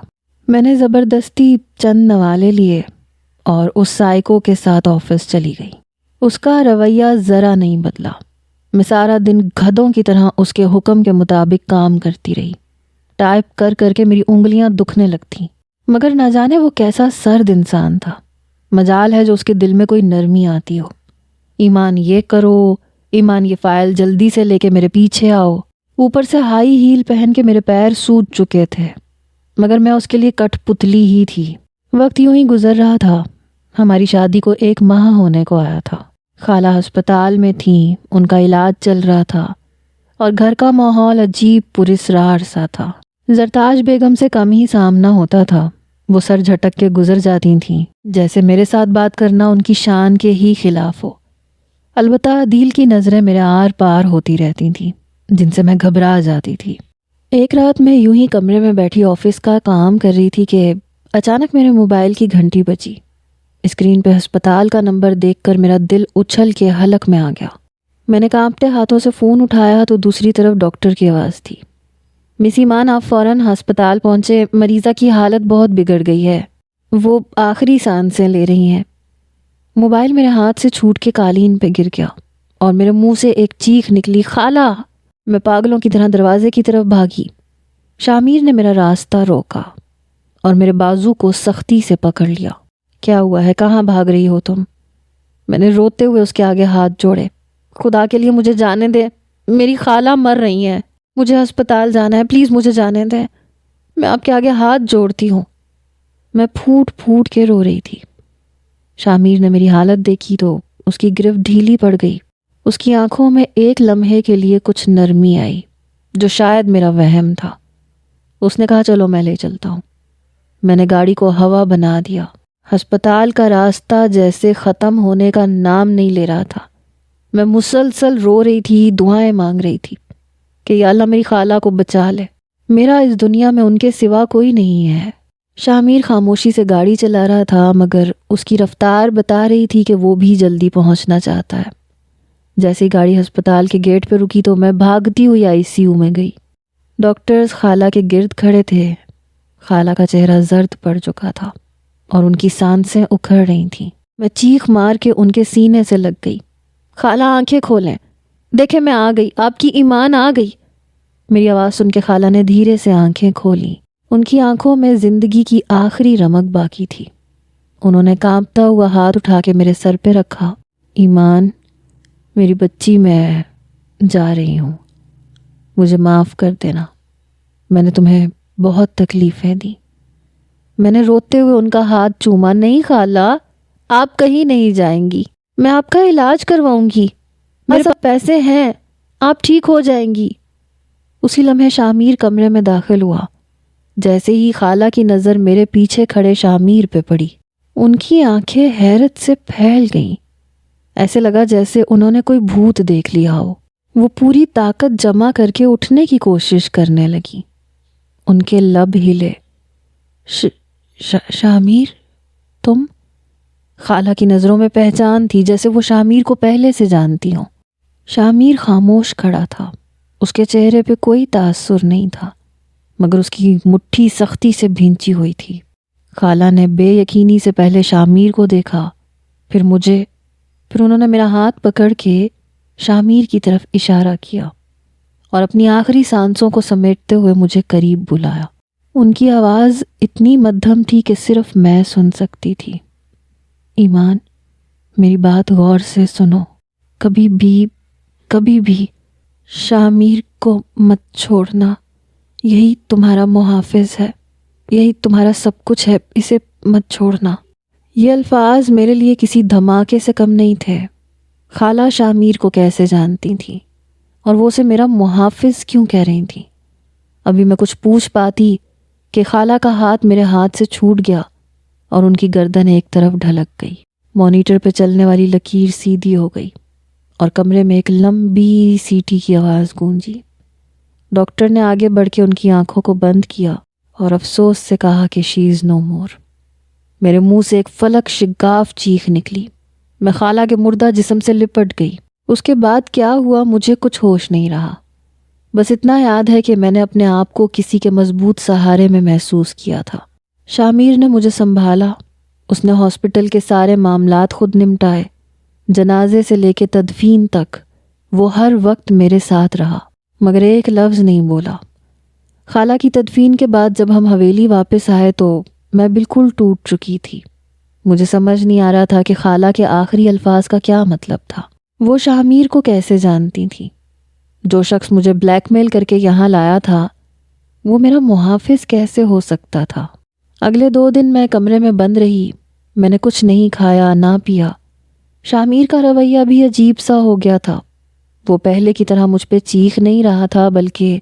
میں نے زبردستی چند نوالے لیے اور اس سائیکو کے ساتھ آفس چلی گئی۔ اس کا رویہ ذرا نہیں بدلا۔ میں سارا دن گدھوں کی طرح اس کے حکم کے مطابق کام کرتی رہی۔ ٹائپ کر کر کے میری انگلیاں دکھنے لگتیں، مگر نہ جانے وہ کیسا سرد انسان تھا۔ مجال ہے جو اس کے دل میں کوئی نرمی آتی ہو۔ ایمان یہ کرو، ایمان یہ فائل جلدی سے لے کے میرے پیچھے آؤ۔ اوپر سے ہائی ہیل پہن کے میرے پیر سوج چکے تھے، مگر میں اس کے لیے کٹ پتلی ہی تھی۔ وقت یوں ہی گزر رہا تھا۔ ہماری شادی کو 1 ماہ ہونے کو آیا تھا۔ خالہ ہسپتال میں تھیں، ان کا علاج چل رہا تھا اور گھر کا ماحول عجیب پراسرار سا تھا۔ زرتاج بیگم سے کم ہی سامنا ہوتا تھا۔ وہ سر جھٹک کے گزر جاتی تھیں، جیسے میرے ساتھ بات کرنا ان کی شان کے ہی خلاف ہو۔ البتہ عدیل کی نظریں میرے آر پار ہوتی رہتی تھیں، جن سے میں گھبرا جاتی تھی۔ ایک رات میں یوں ہی کمرے میں بیٹھی آفس کا کام کر رہی تھی کہ اچانک میرے موبائل کی گھنٹی بجی۔ اسکرین پہ ہسپتال کا نمبر دیکھ کر میرا دل اچھل کے حلق میں آ گیا۔ میں نے کانپتے ہاتھوں سے فون اٹھایا تو دوسری طرف ڈاکٹر کی آواز تھی۔ مس ایمان، آپ فوراً ہسپتال پہنچے، مریضہ کی حالت بہت بگڑ گئی ہے، وہ آخری سانسیں لے رہی ہیں۔ موبائل میرے ہاتھ سے چھوٹ کے قالین پہ گر گیا اور میرے منہ سے ایک چیخ نکلی، خالہ! میں پاگلوں کی طرح دروازے کی طرف بھاگی۔ شامیر نے میرا راستہ روکا اور میرے بازو کو سختی سے پکڑ لیا۔ کیا ہوا ہے؟ کہاں بھاگ رہی ہو تم؟ میں نے روتے ہوئے اس کے آگے ہاتھ جوڑے۔ خدا کے لیے مجھے جانے دے، میری خالہ مر رہی ہیں، مجھے ہسپتال جانا ہے، پلیز مجھے جانے دیں، میں آپ کے آگے ہاتھ جوڑتی ہوں۔ میں پھوٹ پھوٹ کے رو رہی تھی۔ شامیر نے میری حالت دیکھی تو اس کی گرفت ڈھیلی پڑ گئی۔ اس کی آنکھوں میں ایک لمحے کے لیے کچھ نرمی آئی، جو شاید میرا وہم تھا۔ اس نے کہا، چلو میں لے چلتا ہوں۔ میں نے گاڑی کو ہوا بنا دیا۔ ہسپتال کا راستہ جیسے ختم ہونے کا نام نہیں لے رہا تھا۔ میں مسلسل رو رہی تھی، دعائیں مانگ رہی تھی کہ یا اللہ میری خالہ کو بچا لے، میرا اس دنیا میں ان کے سوا کوئی نہیں ہے۔ شامیر خاموشی سے گاڑی چلا رہا تھا، مگر اس کی رفتار بتا رہی تھی کہ وہ بھی جلدی پہنچنا چاہتا ہے۔ جیسے ہی گاڑی ہسپتال کے گیٹ پہ رکی تو میں بھاگتی ہوئی ICU میں گئی۔ ڈاکٹرز خالہ کے گرد کھڑے تھے۔ خالہ کا چہرہ زرد پڑ چکا تھا اور ان کی سانسیں اکھڑ رہی تھیں۔ میں چیخ مار کے ان کے سینے سے لگ گئی، خالہ آنکھیں کھولیں، دیکھیں میں آ گئی، آپ کی ایمان آ گئی۔ میری آواز سن کے خالہ نے دھیرے سے آنکھیں کھولیں۔ ان کی آنکھوں میں زندگی کی آخری رمق باقی تھی۔ انہوں نے کانپتا ہوا ہاتھ اٹھا کے میرے سر پہ رکھا۔ ایمان، میری بچی، میں جا رہی ہوں، مجھے معاف کر دینا، میں نے تمہیں بہت تکلیفیں دی۔ میں نے روتے ہوئے ان کا ہاتھ چوما۔ نہیں خالہ، آپ کہیں نہیں جائیں گی، میں آپ کا علاج کرواؤں گی، میرے پاس پیسے ہیں، آپ ٹھیک ہو جائیں گی۔ اسی لمحے شامیر کمرے میں داخل ہوا۔ جیسے ہی خالہ کی نظر میرے پیچھے کھڑے شامیر پہ پڑی، ان کی آنکھیں حیرت سے پھیل گئیں۔ ایسے لگا جیسے انہوں نے کوئی بھوت دیکھ لیا ہو۔ وہ پوری طاقت جمع کر کے اٹھنے کی کوشش کرنے لگی۔ ان کے لب ہلے۔ شامیر، تم؟ خالہ کی نظروں میں پہچان تھی، جیسے وہ شامیر کو پہلے سے جانتی ہوں۔ شامیر خاموش کھڑا تھا۔ اس کے چہرے پہ کوئی تاثر نہیں تھا، مگر اس کی مٹھی سختی سے بھینچی ہوئی تھی۔ خالہ نے بے یقینی سے پہلے شامیر کو دیکھا، پھر مجھے، پھر انہوں نے میرا ہاتھ پکڑ کے شامیر کی طرف اشارہ کیا اور اپنی آخری سانسوں کو سمیٹتے ہوئے مجھے قریب بلایا۔ ان کی آواز اتنی مدھم تھی کہ صرف میں سن سکتی تھی۔ ایمان، میری بات غور سے سنو، کبھی بھی شامیر کو مت چھوڑنا، یہی تمہارا محافظ ہے، یہی تمہارا سب کچھ ہے، اسے مت چھوڑنا۔ یہ الفاظ میرے لیے کسی دھماکے سے کم نہیں تھے۔ خالہ شامیر کو کیسے جانتی تھی اور وہ اسے میرا محافظ کیوں کہہ رہی تھی؟ ابھی میں کچھ پوچھ پاتی کہ خالہ کا ہاتھ میرے ہاتھ سے چھوٹ گیا اور ان کی گردن ایک طرف ڈھلک گئی۔ مانیٹر پہ چلنے والی لکیر سیدھی ہو گئی اور کمرے میں ایک لمبی سیٹی کی آواز گونجی۔ ڈاکٹر نے آگے بڑھ کے ان کی آنکھوں کو بند کیا اور افسوس سے کہا کہ شی از نو مور۔ میرے منہ سے ایک فلک شگاف چیخ نکلی۔ میں خالہ کے مردہ جسم سے لپٹ گئی۔ اس کے بعد کیا ہوا مجھے کچھ ہوش نہیں رہا۔ بس اتنا یاد ہے کہ میں نے اپنے آپ کو کسی کے مضبوط سہارے میں محسوس کیا تھا۔ شامیر نے مجھے سنبھالا۔ اس نے ہاسپٹل کے سارے معاملات خود نمٹائے۔ جنازے سے لے کے تدفین تک وہ ہر وقت میرے ساتھ رہا، مگر ایک لفظ نہیں بولا۔ خالہ کی تدفین کے بعد جب ہم حویلی واپس آئے تو میں بالکل ٹوٹ چکی تھی۔ مجھے سمجھ نہیں آ رہا تھا کہ خالہ کے آخری الفاظ کا کیا مطلب تھا۔ وہ شامیر کو کیسے جانتی تھی؟ جو شخص مجھے بلیک میل کر کے یہاں لایا تھا وہ میرا محافظ کیسے ہو سکتا تھا؟ اگلے 2 دن میں کمرے میں بند رہی. میں نے کچھ نہیں کھایا نہ پیا. شامیر کا رویہ بھی عجیب سا ہو گیا تھا. وہ پہلے کی طرح مجھ پہ چیخ نہیں رہا تھا بلکہ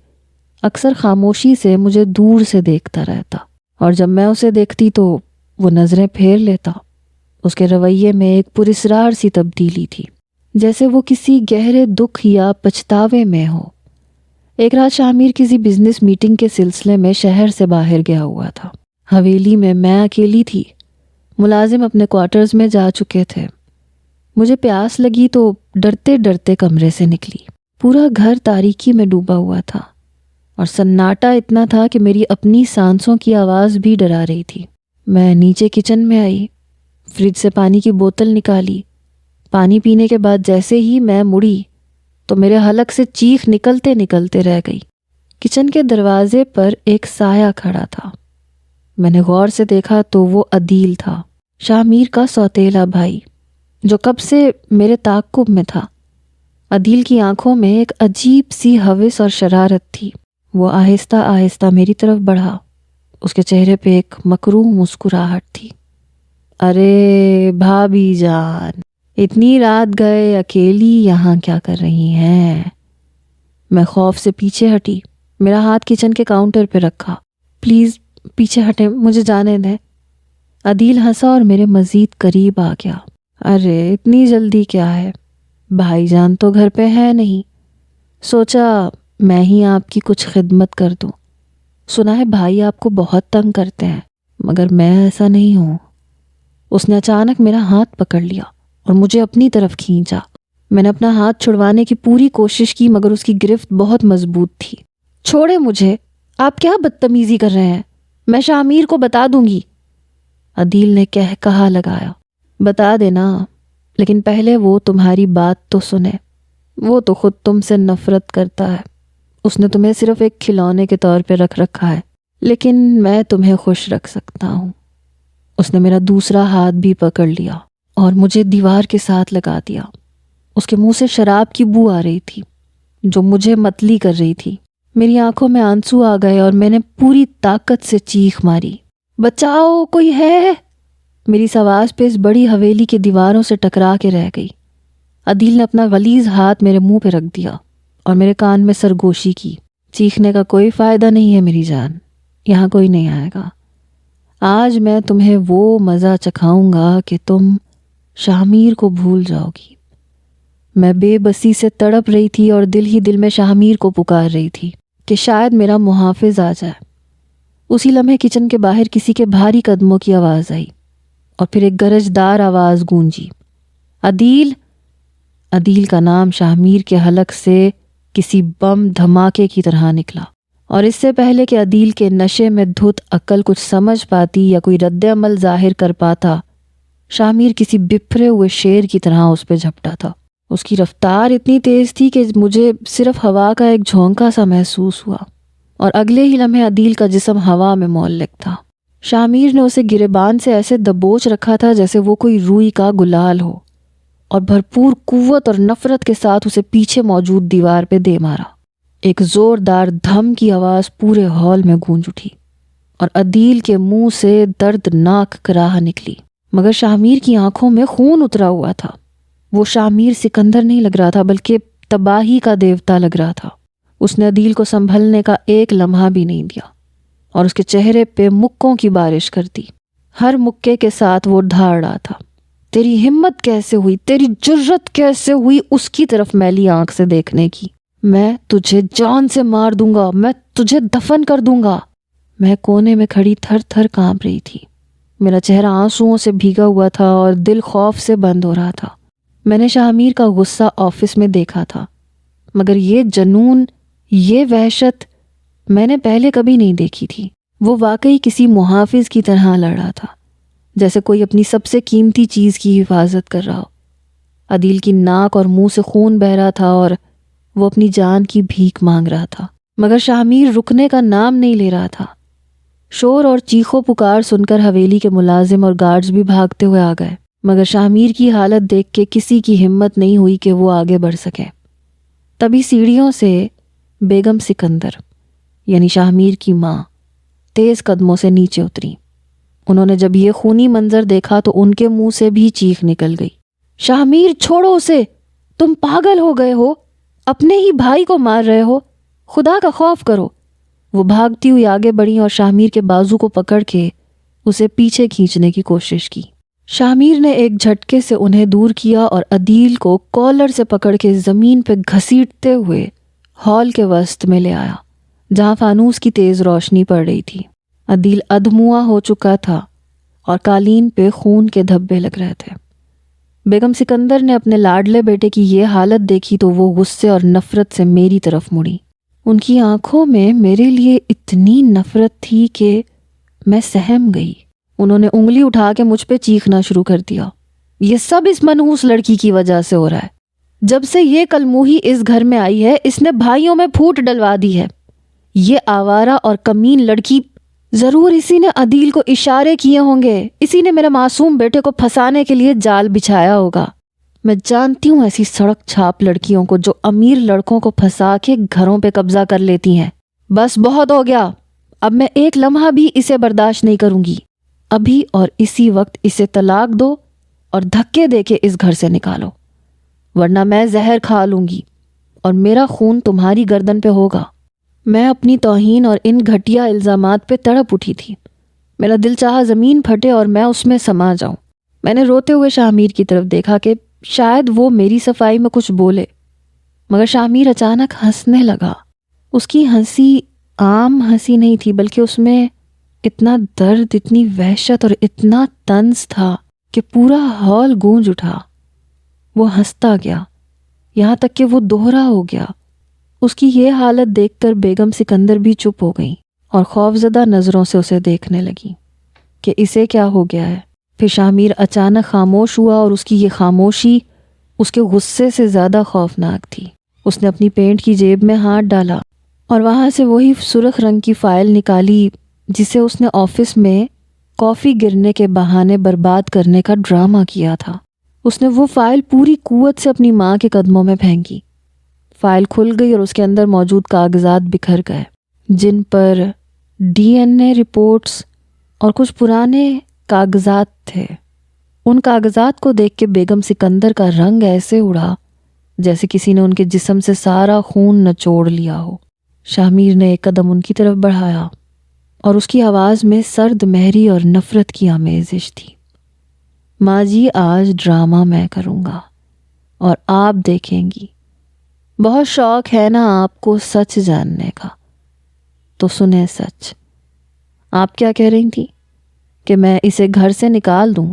اکثر خاموشی سے مجھے دور سے دیکھتا رہتا، اور جب میں اسے دیکھتی تو وہ نظریں پھیر لیتا. اس کے رویے میں ایک پراسرار سی تبدیلی تھی، جیسے وہ کسی گہرے دکھ یا پچھتاوے میں ہو. ایک رات شامیر کسی بزنس میٹنگ کے سلسلے میں شہر سے باہر گیا ہوا تھا. حویلی میں اکیلی تھی. ملازم اپنے کوارٹرز میں جا چکے تھے. مجھے پیاس لگی تو ڈرتے ڈرتے کمرے سے نکلی. پورا گھر تاریکی میں ڈوبا ہوا تھا اور سناٹا اتنا تھا کہ میری اپنی سانسوں کی آواز بھی ڈرا رہی تھی. میں نیچے کچن میں آئی، فریج سے پانی کی بوتل نکالی. پانی پینے کے بعد جیسے ہی میں مڑی تو میرے حلق سے چیخ نکلتے نکلتے رہ گئی. کچن کے دروازے پر ایک سایہ کھڑا تھا. میں نے غور سے دیکھا تو وہ عدیل تھا، شامیر کا سوتیلا بھائی، جو کب سے میرے تعاقب میں تھا. عدیل کی آنکھوں میں ایک عجیب سی ہوس اور شرارت تھی. وہ آہستہ آہستہ میری طرف بڑھا. اس کے چہرے پہ ایک مکروہ مسکراہٹ تھی. ارے بھابھی جان، اتنی رات گئے اکیلی یہاں کیا کر رہی ہیں؟ میں خوف سے پیچھے ہٹی، میرا ہاتھ کچن کے کاؤنٹر پہ رکھا. پلیز پیچھے ہٹیں، مجھے جانے دیں. عدیل ہنسا اور میرے مزید قریب آ گیا. ارے اتنی جلدی کیا ہے؟ بھائی جان تو گھر پہ ہے نہیں، سوچا میں ہی آپ کی کچھ خدمت کر دوں. سنا ہے بھائی آپ کو بہت تنگ کرتے ہیں، مگر میں ایسا نہیں ہوں. اس نے اچانک میرا ہاتھ پکڑ لیا اور مجھے اپنی طرف کھینچا. میں نے اپنا ہاتھ چھڑوانے کی پوری کوشش کی مگر اس کی گرفت بہت مضبوط تھی. چھوڑے مجھے، آپ کیا بدتمیزی کر رہے ہیں؟ میں شامیر کو بتا دوں گی. عدیل نے کہا لگایا. بتا دینا، لیکن پہلے وہ تمہاری بات تو سنے. وہ تو خود تم سے نفرت کرتا ہے. اس نے تمہیں صرف ایک کھلونے کے طور پہ رکھ رکھا ہے، لیکن میں تمہیں خوش رکھ سکتا ہوں. اس نے میرا دوسرا ہاتھ بھی پکڑ لیا اور مجھے دیوار کے ساتھ لگا دیا. اس کے منہ سے شراب کی بو آ رہی تھی جو مجھے متلی کر رہی تھی. میری آنکھوں میں آنسو آ گئے اور میں نے پوری طاقت سے چیخ ماری. بچاؤ، کوئی ہے؟ میری آواز پہ اس بڑی حویلی کی دیواروں سے ٹکرا کے رہ گئی. عدیل نے اپنا غلیظ ہاتھ میرے منہ پہ رکھ دیا اور میرے کان میں سرگوشی کی. چیخنے کا کوئی فائدہ نہیں ہے میری جان، یہاں کوئی نہیں آئے گا. آج میں تمہیں وہ مزہ چکھاؤں گا کہ تم شامیر کو بھول جاؤ گی. میں بے بسی سے تڑپ رہی تھی اور دل ہی دل میں شامیر کو پکار رہی تھی کہ شاید میرا محافظ آ جائے. اسی لمحے کچن کے باہر کسی کے بھاری قدموں کی آواز آئی اور پھر ایک گرجدار آواز گونجی. عدیل! عدیل کا نام شامیر کے حلق سے کسی بم دھماکے کی طرح نکلا، اور اس سے پہلے کہ عدیل کے نشے میں دھت عقل کچھ سمجھ پاتی یا کوئی رد عمل ظاہر کر پاتا، شامیر کسی بپھرے ہوئے شیر کی طرح اس پہ جھپٹا تھا. اس کی رفتار اتنی تیز تھی کہ مجھے صرف ہوا کا ایک جھونکا سا محسوس ہوا، اور اگلے ہی لمحے عدیل کا جسم ہوا میں معلق تھا. شامیر نے اسے گریبان سے ایسے دبوچ رکھا تھا جیسے وہ کوئی روئی کا گلال ہو، اور بھرپور قوت اور نفرت کے ساتھ اسے پیچھے موجود دیوار پہ دے مارا. ایک زوردار دھم کی آواز پورے ہال میں گونج اٹھی اور عدیل کے منہ سے دردناک کراہ نکلی، مگر شامیر کی آنکھوں میں خون اترا ہوا تھا. وہ شامیر سکندر نہیں لگ رہا تھا بلکہ تباہی کا دیوتا لگ رہا تھا. اس نے عدیل کو سنبھلنے کا ایک لمحہ بھی نہیں دیا اور اس کے چہرے پہ مکوں کی بارش کر دی. ہر مکے کے ساتھ وہ دھاڑ رہا تھا. تیری ہمت کیسے ہوئی، تیری جرت کیسے ہوئی اس کی طرف میلی آنکھ سے دیکھنے کی؟ میں تجھے جان سے مار دوں گا، میں تجھے دفن کر دوں گا. میں کونے میں کھڑی تھر تھر کانپ رہی تھی. میرا چہرہ آنسوؤں سے بھیگا ہوا تھا اور دل خوف سے بند ہو رہا تھا. میں نے شامیر کا غصہ آفس میں دیکھا تھا، مگر یہ جنون، یہ وحشت میں نے پہلے کبھی نہیں دیکھی تھی. وہ واقعی کسی محافظ کی طرح لڑ رہا تھا، جیسے کوئی اپنی سب سے قیمتی چیز کی حفاظت کر رہا ہو. عدیل کی ناک اور منہ سے خون بہہ رہا تھا اور وہ اپنی جان کی بھیک مانگ رہا تھا، مگر شامیر رکنے کا نام نہیں لے رہا تھا. شور اور چیخو پکار سن کر حویلی کے ملازم اور گارڈز بھی بھاگتے ہوئے آ گئے، مگر شامیر کی حالت دیکھ کے کسی کی ہمت نہیں ہوئی کہ وہ آگے بڑھ سکے. تبھی سیڑھیوں سے بیگم سکندر یعنی شاہ میر کی ماں تیز قدموں سے نیچے اتری۔ انہوں نے جب یہ خونی منظر دیکھا تو ان کے منہ سے بھی چیخ نکل گئی، شاہ میر چھوڑو اسے، تم پاگل ہو گئے ہو، اپنے ہی بھائی کو مار رہے ہو، خدا کا خوف کرو۔ وہ بھاگتی ہوئی آگے بڑھی اور شاہ میر کے بازو کو پکڑ کے اسے پیچھے کھینچنے کی کوشش کی۔ شاہ میر نے ایک جھٹکے سے انہیں دور کیا اور عدیل کو کالر سے پکڑ کے زمین پہ گھسیٹتے ہوئے ہال کے وسط میں لے آیا جہاں فانوس کی تیز روشنی پڑ رہی تھی۔ عدیل ادھموا ہو چکا تھا اور قالین پہ خون کے دھبے لگ رہے تھے۔ بیگم سکندر نے اپنے لاڈلے بیٹے کی یہ حالت دیکھی تو وہ غصے اور نفرت سے میری طرف مڑی۔ ان کی آنکھوں میں میرے لیے اتنی نفرت تھی کہ میں سہم گئی۔ انہوں نے انگلی اٹھا کے مجھ پہ چیخنا شروع کر دیا، یہ سب اس منحوس لڑکی کی وجہ سے ہو رہا ہے۔ جب سے یہ کلموہی اس گھر میں آئی ہے اس نے بھائیوں میں پھوٹ ڈلوا دی ہے۔ یہ آوارہ اور کمین لڑکی، ضرور اسی نے عدیل کو اشارے کیے ہوں گے، اسی نے میرے معصوم بیٹے کو پھنسانے کے لیے جال بچھایا ہوگا۔ میں جانتی ہوں ایسی سڑک چھاپ لڑکیوں کو جو امیر لڑکوں کو پھنسا کے گھروں پہ قبضہ کر لیتی ہیں۔ بس بہت ہو گیا، اب میں ایک لمحہ بھی اسے برداشت نہیں کروں گی۔ ابھی اور اسی وقت اسے طلاق دو اور دھکے دے کے اس گھر سے نکالو، ورنہ میں زہر کھا لوں گی اور میرا خون تمہاری گردن پہ ہوگا۔ میں اپنی توہین اور ان گھٹیا الزامات پہ تڑپ اٹھی تھی۔ میرا دل چاہا زمین پھٹے اور میں اس میں سما جاؤں۔ میں نے روتے ہوئے شاہ میر کی طرف دیکھا کہ شاید وہ میری صفائی میں کچھ بولے، مگر شاہ میر اچانک ہنسنے لگا۔ اس کی ہنسی عام ہنسی نہیں تھی، بلکہ اس میں اتنا درد، اتنی وحشت اور اتنا طنز تھا کہ پورا ہال گونج اٹھا۔ وہ ہنستا گیا یہاں تک کہ وہ دوہرا ہو گیا۔ اس کی یہ حالت دیکھ کر بیگم سکندر بھی چپ ہو گئی اور خوفزدہ نظروں سے اسے دیکھنے لگی کہ اسے کیا ہو گیا ہے۔ پھر شاہ میر اچانک خاموش ہوا اور اس کی یہ خاموشی اس کے غصے سے زیادہ خوفناک تھی۔ اس نے اپنی پینٹ کی جیب میں ہاتھ ڈالا اور وہاں سے وہی سرخ رنگ کی فائل نکالی جسے اس نے آفس میں کافی گرنے کے بہانے برباد کرنے کا ڈرامہ کیا تھا۔ اس نے وہ فائل پوری قوت سے اپنی ماں کے قدموں میں پھینکی۔ فائل کھل گئی اور اس کے اندر موجود کاغذات بکھر گئے جن پر DNA رپورٹس اور کچھ پرانے کاغذات تھے۔ ان کاغذات کو دیکھ کے بیگم سکندر کا رنگ ایسے اڑا جیسے کسی نے ان کے جسم سے سارا خون نچوڑ لیا ہو۔ شاہ میر نے ایک قدم ان کی طرف بڑھایا اور اس کی آواز میں سرد مہری اور نفرت کی آمیزش تھی۔ ماں جی، آج ڈرامہ میں کروں گا اور آپ دیکھیں گی۔ بہت شوق ہے نا آپ کو سچ جاننے کا، تو سنیں سچ۔ آپ کیا کہہ رہی تھی کہ میں اسے گھر سے نکال دوں؟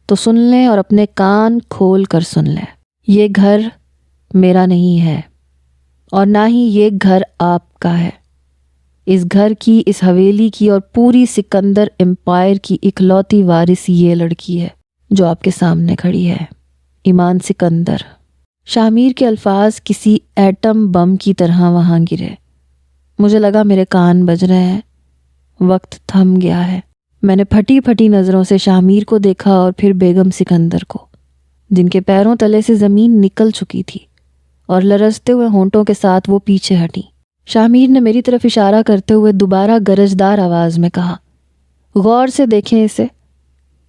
تو سن لیں اور اپنے کان کھول کر سن لیں۔ یہ گھر میرا نہیں ہے اور نہ ہی یہ گھر آپ کا ہے۔ اس گھر کی، اس حویلی کی اور پوری سکندر امپائر کی اکلوتی وارث یہ لڑکی ہے جو آپ کے سامنے کھڑی ہے، ایمان سکندر۔ شاہ میر کے الفاظ کسی ایٹم بم کی طرح وہاں گرے۔ مجھے لگا میرے کان بج رہے ہیں، وقت تھم گیا ہے۔ میں نے پھٹی پھٹی نظروں سے شاہ میر کو دیکھا اور پھر بیگم سکندر کو، جن کے پیروں تلے سے زمین نکل چکی تھی اور لرزتے ہوئے ہونٹوں کے ساتھ وہ پیچھے ہٹی۔ شاہ میر نے میری طرف اشارہ کرتے ہوئے دوبارہ گرجدار آواز میں کہا، غور سے دیکھیں اسے،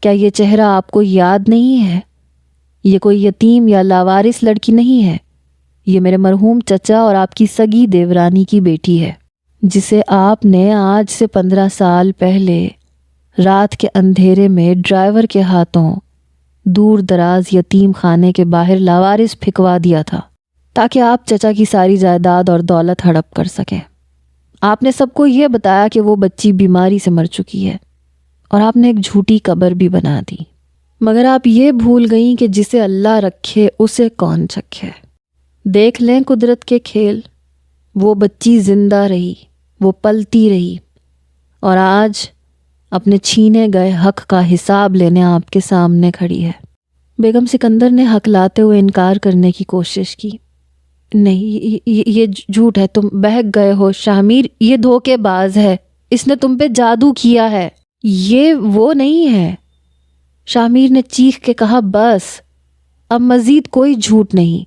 کیا یہ چہرہ آپ کو یاد نہیں ہے؟ یہ کوئی یتیم یا لاوارث لڑکی نہیں ہے، یہ میرے مرحوم چچا اور آپ کی سگی دیورانی کی بیٹی ہے، جسے آپ نے آج سے 15 سال پہلے رات کے اندھیرے میں ڈرائیور کے ہاتھوں دور دراز یتیم خانے کے باہر لاوارث پھکوا دیا تھا تاکہ آپ چچا کی ساری جائیداد اور دولت ہڑپ کر سکیں۔ آپ نے سب کو یہ بتایا کہ وہ بچی بیماری سے مر چکی ہے اور آپ نے ایک جھوٹی قبر بھی بنا دی، مگر آپ یہ بھول گئیں کہ جسے اللہ رکھے اسے کون چکھے۔ دیکھ لیں قدرت کے کھیل، وہ بچی زندہ رہی، وہ پلتی رہی اور آج اپنے چھینے گئے حق کا حساب لینے آپ کے سامنے کھڑی ہے۔ بیگم سکندر نے حق لاتے ہوئے انکار کرنے کی کوشش کی۔ نہیں، یہ جھوٹ ہے، تم بہک گئے ہو شاہ میر، یہ دھوکے باز ہے، اس نے تم پہ جادو کیا ہے، یہ وہ نہیں ہے۔ شاہ میر نے چیخ کے کہا، بس اب مزید کوئی جھوٹ نہیں،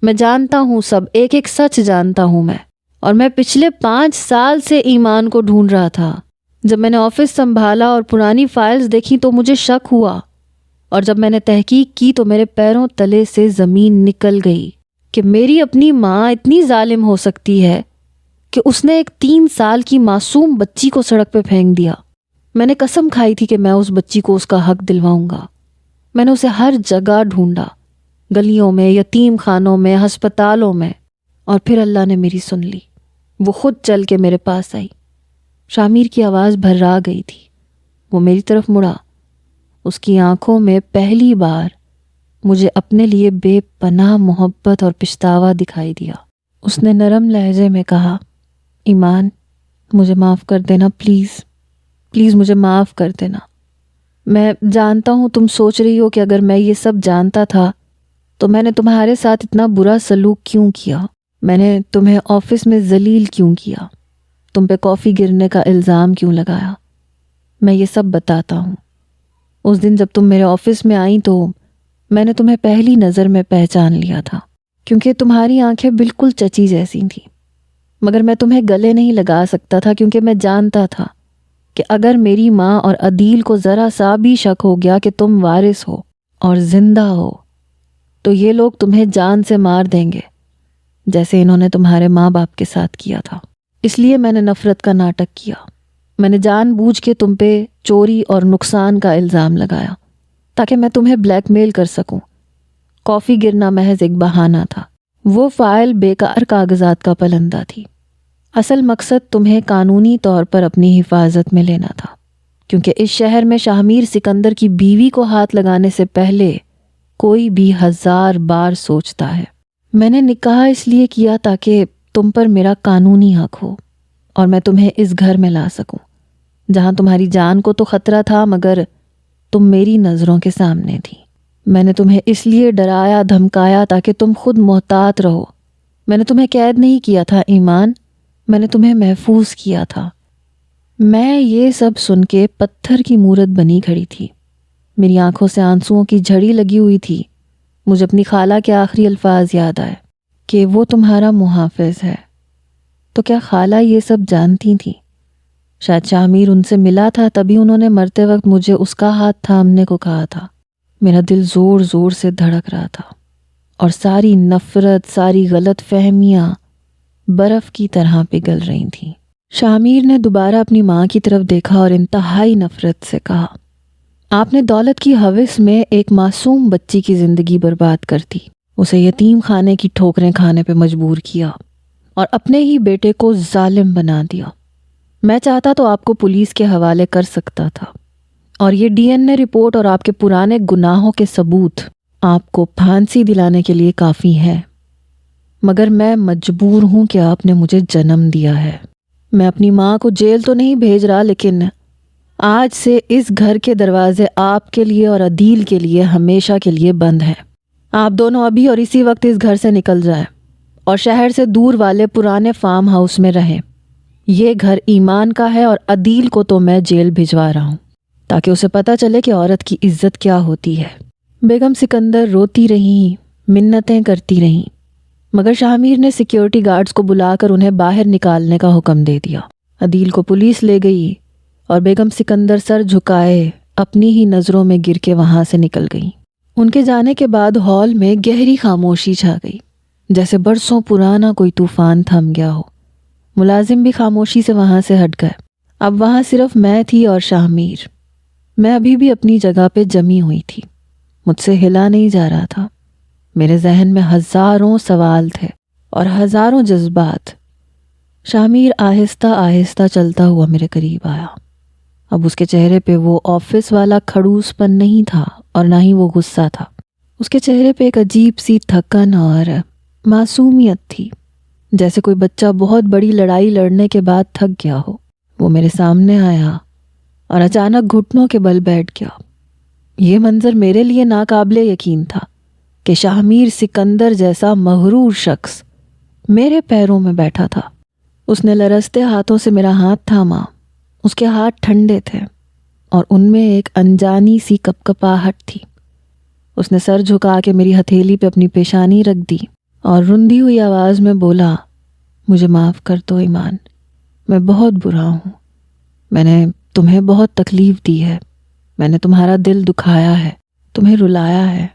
میں جانتا ہوں سب، ایک ایک سچ جانتا ہوں میں، اور میں پچھلے 5 سال سے ایمان کو ڈھونڈ رہا تھا۔ جب میں نے آفس سنبھالا اور پرانی فائلز دیکھی تو مجھے شک ہوا، اور جب میں نے تحقیق کی تو میرے پیروں تلے سے زمین نکل گئی کہ میری اپنی ماں اتنی ظالم ہو سکتی ہے کہ اس نے ایک 3 سال کی معصوم بچی کو سڑک پہ پھینک دیا۔ میں نے قسم کھائی تھی کہ میں اس بچی کو اس کا حق دلواؤں گا۔ میں نے اسے ہر جگہ ڈھونڈا، گلیوں میں، یتیم خانوں میں، ہسپتالوں میں، اور پھر اللہ نے میری سن لی۔ وہ خود چل کے میرے پاس آئی۔ شامیر کی آواز بھرا گئی تھی۔ وہ میری طرف مڑا۔ اس کی آنکھوں میں پہلی بار مجھے اپنے لیے بے پناہ محبت اور پچھتاوا دکھائی دیا۔ اس نے نرم لہجے میں کہا، ایمان، مجھے معاف کر دینا، پلیز پلیز مجھے معاف کر دینا۔ میں جانتا ہوں تم سوچ رہی ہو کہ اگر میں یہ سب جانتا تھا تو میں نے تمہارے ساتھ اتنا برا سلوک کیوں کیا، میں نے تمہیں آفس میں ذلیل کیوں کیا، تم پہ کافی گرنے کا الزام کیوں لگایا۔ میں یہ سب بتاتا ہوں۔ اس دن جب تم میرے آفس میں آئیں تو میں نے تمہیں پہلی نظر میں پہچان لیا تھا، کیونکہ تمہاری آنکھیں بالکل چچی جیسی تھیں، مگر میں تمہیں گلے نہیں لگا سکتا تھا کیونکہ میں جانتا تھا کہ اگر میری ماں اور عدیل کو ذرا سا بھی شک ہو گیا کہ تم وارث ہو اور زندہ ہو تو یہ لوگ تمہیں جان سے مار دیں گے، جیسے انہوں نے تمہارے ماں باپ کے ساتھ کیا تھا۔ اس لیے میں نے نفرت کا ناٹک کیا۔ میں نے جان بوجھ کے تم پہ چوری اور نقصان کا الزام لگایا تاکہ میں تمہیں بلیک میل کر سکوں۔ کافی گرنا محض ایک بہانہ تھا۔ وہ فائل بیکار کاغذات کا پلندہ تھی۔ اصل مقصد تمہیں قانونی طور پر اپنی حفاظت میں لینا تھا، کیونکہ اس شہر میں شاہمیر سکندر کی بیوی کو ہاتھ لگانے سے پہلے کوئی بھی 1000 بار سوچتا ہے۔ میں نے نکاح اس لیے کیا تاکہ تم پر میرا قانونی حق ہو اور میں تمہیں اس گھر میں لا سکوں جہاں تمہاری جان کو تو خطرہ تھا مگر تم میری نظروں کے سامنے تھی۔ میں نے تمہیں اس لیے ڈرایا دھمکایا تاکہ تم خود محتاط رہو۔ میں نے تمہیں قید نہیں کیا تھا ایمان، میں نے تمہیں محفوظ کیا تھا۔ میں یہ سب سن کے پتھر کی مورت بنی کھڑی تھی۔ میری آنکھوں سے آنسوؤں کی جھڑی لگی ہوئی تھی۔ مجھے اپنی خالہ کے آخری الفاظ یاد آئے کہ وہ تمہارا محافظ ہے۔ تو کیا خالہ یہ سب جانتی تھی؟ شاید شاہمیر ان سے ملا تھا، تبھی انہوں نے مرتے وقت مجھے اس کا ہاتھ تھامنے کو کہا تھا۔ میرا دل زور زور سے دھڑک رہا تھا اور ساری نفرت، ساری غلط فہمیاں برف کی طرح پگھل رہی تھیں۔ شاہمیر نے دوبارہ اپنی ماں کی طرف دیکھا اور انتہائی نفرت سے کہا، آپ نے دولت کی ہوس میں ایک معصوم بچی کی زندگی برباد کر دی، اسے یتیم خانے کی ٹھوکریں کھانے پہ مجبور کیا اور اپنے ہی بیٹے کو ظالم بنا دیا۔ میں چاہتا تو آپ کو پولیس کے حوالے کر سکتا تھا، اور یہ DNA رپورٹ اور آپ کے پرانے گناہوں کے ثبوت آپ کو پھانسی دلانے کے لیے کافی ہیں، مگر میں مجبور ہوں کہ آپ نے مجھے جنم دیا ہے۔ میں اپنی ماں کو جیل تو نہیں بھیج رہا، لیکن آج سے اس گھر کے دروازے آپ کے لیے اور عدیل کے لیے ہمیشہ کے لیے بند ہیں۔ آپ دونوں ابھی اور اسی وقت اس گھر سے نکل جائیں اور شہر سے دور والے پرانے فارم ہاؤس میں رہیں۔ یہ گھر ایمان کا ہے اور عدیل کو تو میں جیل بھجوا رہا ہوں تاکہ اسے پتہ چلے کہ عورت کی عزت کیا ہوتی ہے۔ بیگم سکندر روتی رہیں، منتیں کرتی رہیں، مگر شاہمیر نے سیکیورٹی گارڈز کو بلا کر انہیں باہر نکالنے کا حکم دے دیا۔ عدیل کو پولیس لے گئی اور بیگم سکندر سر جھکائے اپنی ہی نظروں میں گر کے وہاں سے نکل گئی۔ ان کے جانے کے بعد ہال میں گہری خاموشی چھا گئی، جیسے برسوں پرانا کوئی طوفان تھم گیا ہو۔ ملازم بھی خاموشی سے وہاں سے ہٹ گئے۔ اب وہاں صرف میں تھی اور شاہمیر۔ میں ابھی بھی اپنی جگہ پہ جمی ہوئی تھی، مجھ سے ہلا نہیں جا رہا تھا۔ میرے ذہن میں ہزاروں سوال تھے اور ہزاروں جذبات۔ شاہمیر آہستہ آہستہ چلتا ہوا میرے قریب آیا۔ اب اس کے چہرے پہ وہ آفس والا کھڑوس پن نہیں تھا اور نہ ہی وہ غصہ تھا۔ اس کے چہرے پہ ایک عجیب سی تھکن اور معصومیت تھی، جیسے کوئی بچہ بہت بڑی لڑائی لڑنے کے بعد تھک گیا ہو۔ وہ میرے سامنے آیا اور اچانک گھٹنوں کے بل بیٹھ گیا۔ یہ منظر میرے لیے ناقابل یقین تھا کہ شاہمیر سکندر جیسا مغرور شخص میرے پیروں میں بیٹھا تھا۔ اس نے لرزتے ہاتھوں سے میرا ہاتھ تھاما۔ اس کے ہاتھ ٹھنڈے تھے اور ان میں ایک انجانی سی کپکپاہٹ تھی۔ اس نے سر جھکا کے میری ہتھیلی پہ اپنی پیشانی رکھ دی اور رندھی ہوئی آواز میں بولا، مجھے معاف کر دو ایمان، میں بہت برا ہوں، میں نے تمہیں بہت تکلیف دی ہے، میں نے تمہارا دل دکھایا ہے، تمہیں رلایا ہے،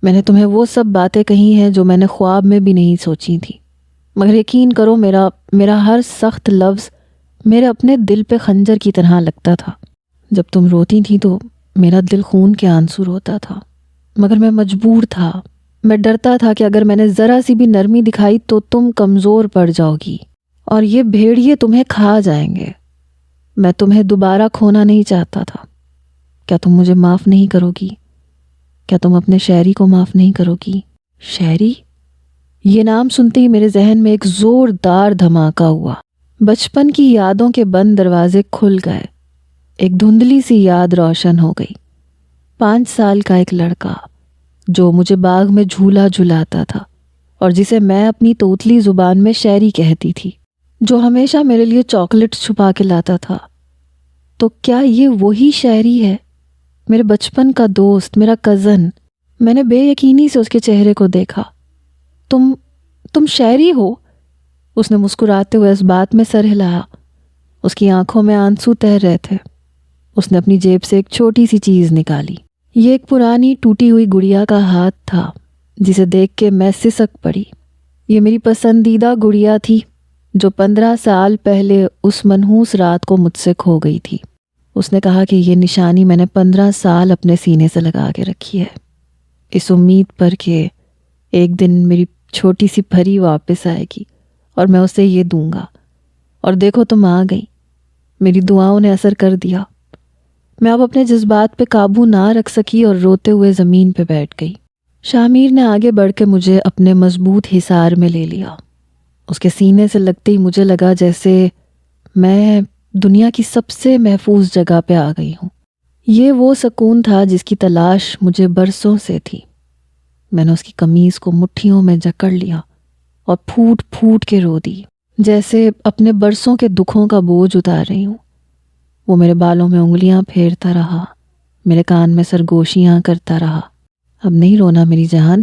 میں نے تمہیں وہ سب باتیں کہی ہیں جو میں نے خواب میں بھی نہیں سوچی تھی، مگر یقین کرو میرا ہر سخت لفظ میرے اپنے دل پہ خنجر کی طرح لگتا تھا۔ جب تم روتی تھی تو میرا دل خون کے آنسو روتا تھا، مگر میں مجبور تھا، میں ڈرتا تھا کہ اگر میں نے ذرا سی بھی نرمی دکھائی تو تم کمزور پڑ جاؤ گی اور یہ بھیڑیے تمہیں کھا جائیں گے۔ میں تمہیں دوبارہ کھونا نہیں چاہتا تھا۔ کیا تم مجھے معاف نہیں کرو گی؟ کیا تم اپنے شہری کو معاف نہیں کرو گی؟ شہری؟ یہ نام سنتے ہی میرے ذہن میں ایک زوردار دھماکہ ہوا۔ بچپن کی یادوں کے بند دروازے کھل گئے، ایک دھندلی سی یاد روشن ہو گئی۔ 5 سال کا ایک لڑکا جو مجھے باغ میں جھولا جھلاتا تھا اور جسے میں اپنی توتلی زبان میں شہری کہتی تھی، جو ہمیشہ میرے لیے چاکلیٹس چھپا کے لاتا تھا۔ تو کیا یہ وہی شہری ہے؟ میرے بچپن کا دوست، میرا کزن۔ میں نے بے یقینی سے اس کے چہرے کو دیکھا۔ تم شہری ہو؟ اس نے مسکراتے ہوئے اس بات میں سر ہلایا۔ اس کی آنکھوں میں آنسو تیر رہے تھے۔ اس نے اپنی جیب سے ایک چھوٹی سی چیز نکالی۔ یہ ایک پرانی ٹوٹی ہوئی گڑیا کا ہاتھ تھا جسے دیکھ کے میں سسک پڑی۔ یہ میری پسندیدہ گڑیا تھی جو 15 سال پہلے اس منحوس رات کو مجھ سے کھو گئی تھی۔ اس نے کہا کہ یہ نشانی میں نے 15 سال اپنے سینے سے لگا کے رکھی ہے، اس امید پر کہ ایک دن میری چھوٹی سی پری واپس آئے گی اور میں اسے یہ دوں گا۔ اور دیکھو تم آ گئی، میری دعاؤں نے اثر کر دیا۔ میں اب اپنے جذبات پہ قابو نہ رکھ سکی اور روتے ہوئے زمین پہ بیٹھ گئی۔ شامیر نے آگے بڑھ کے مجھے اپنے مضبوط حصار میں لے لیا۔ اس کے سینے سے لگتے ہی مجھے لگا جیسے میں دنیا کی سب سے محفوظ جگہ پہ آ گئی ہوں۔ یہ وہ سکون تھا جس کی تلاش مجھے برسوں سے تھی۔ میں نے اس کی قمیض کو مٹھیوں میں جکڑ لیا اور پھوٹ پھوٹ کے رو دی، جیسے اپنے برسوں کے دکھوں کا بوجھ اتار رہی ہوں۔ وہ میرے بالوں میں انگلیاں پھیرتا رہا، میرے کان میں سرگوشیاں کرتا رہا۔ اب نہیں رونا میری جان،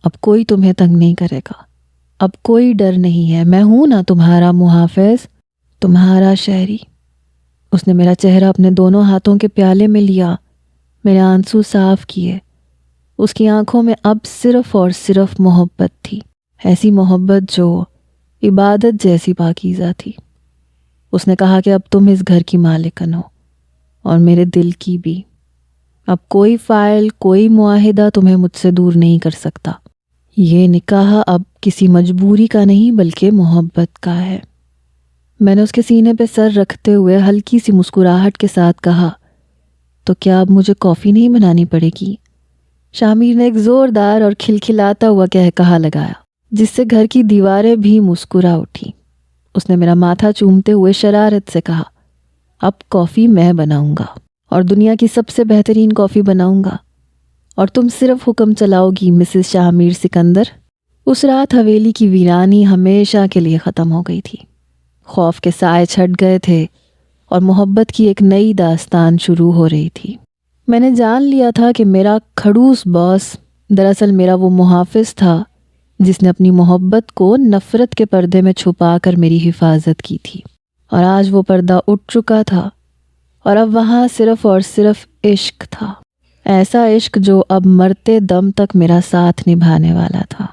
اب کوئی تمہیں تنگ نہیں کرے گا، اب کوئی ڈر نہیں ہے، میں ہوں نا تمہارا محافظ، تمہارا شہری۔ اس نے میرا چہرہ اپنے دونوں ہاتھوں کے پیالے میں لیا، میرے آنسو صاف کیے۔ اس کی آنکھوں میں اب صرف اور صرف محبت تھی، ایسی محبت جو عبادت جیسی پاکیزہ تھی۔ اس نے کہا کہ اب تم اس گھر کی مالکن ہو اور میرے دل کی بھی۔ اب کوئی فائل، کوئی معاہدہ تمہیں مجھ سے دور نہیں کر سکتا۔ یہ نکاح اب کسی مجبوری کا نہیں بلکہ محبت کا ہے۔ میں نے اس کے سینے پہ سر رکھتے ہوئے ہلکی سی مسکراہٹ کے ساتھ کہا، تو کیا اب مجھے کافی نہیں بنانی پڑے گی؟ شامیر نے ایک زوردار اور کھلکھلاتا ہوا کہا لگایا جس سے گھر کی دیواریں بھی مسکرا اٹھی۔ اس نے میرا ماتھا چومتے ہوئے شرارت سے کہا، اب کافی میں بناؤں گا اور دنیا کی سب سے بہترین کافی بناؤں گا، اور تم صرف حکم چلاؤ گی مسز شامیر سکندر۔ اس رات حویلی کی ویرانی ہمیشہ کے لیے ختم ہو گئی تھی۔ خوف کے سائے چھٹ گئے تھے اور محبت کی ایک نئی داستان شروع ہو رہی تھی۔ میں نے جان لیا تھا کہ میرا کھڑوس باس دراصل میرا وہ محافظ تھا جس نے اپنی محبت کو نفرت کے پردے میں چھپا کر میری حفاظت کی تھی، اور آج وہ پردہ اٹھ چکا تھا اور اب وہاں صرف اور صرف عشق تھا، ایسا عشق جو اب مرتے دم تک میرا ساتھ نبھانے والا تھا۔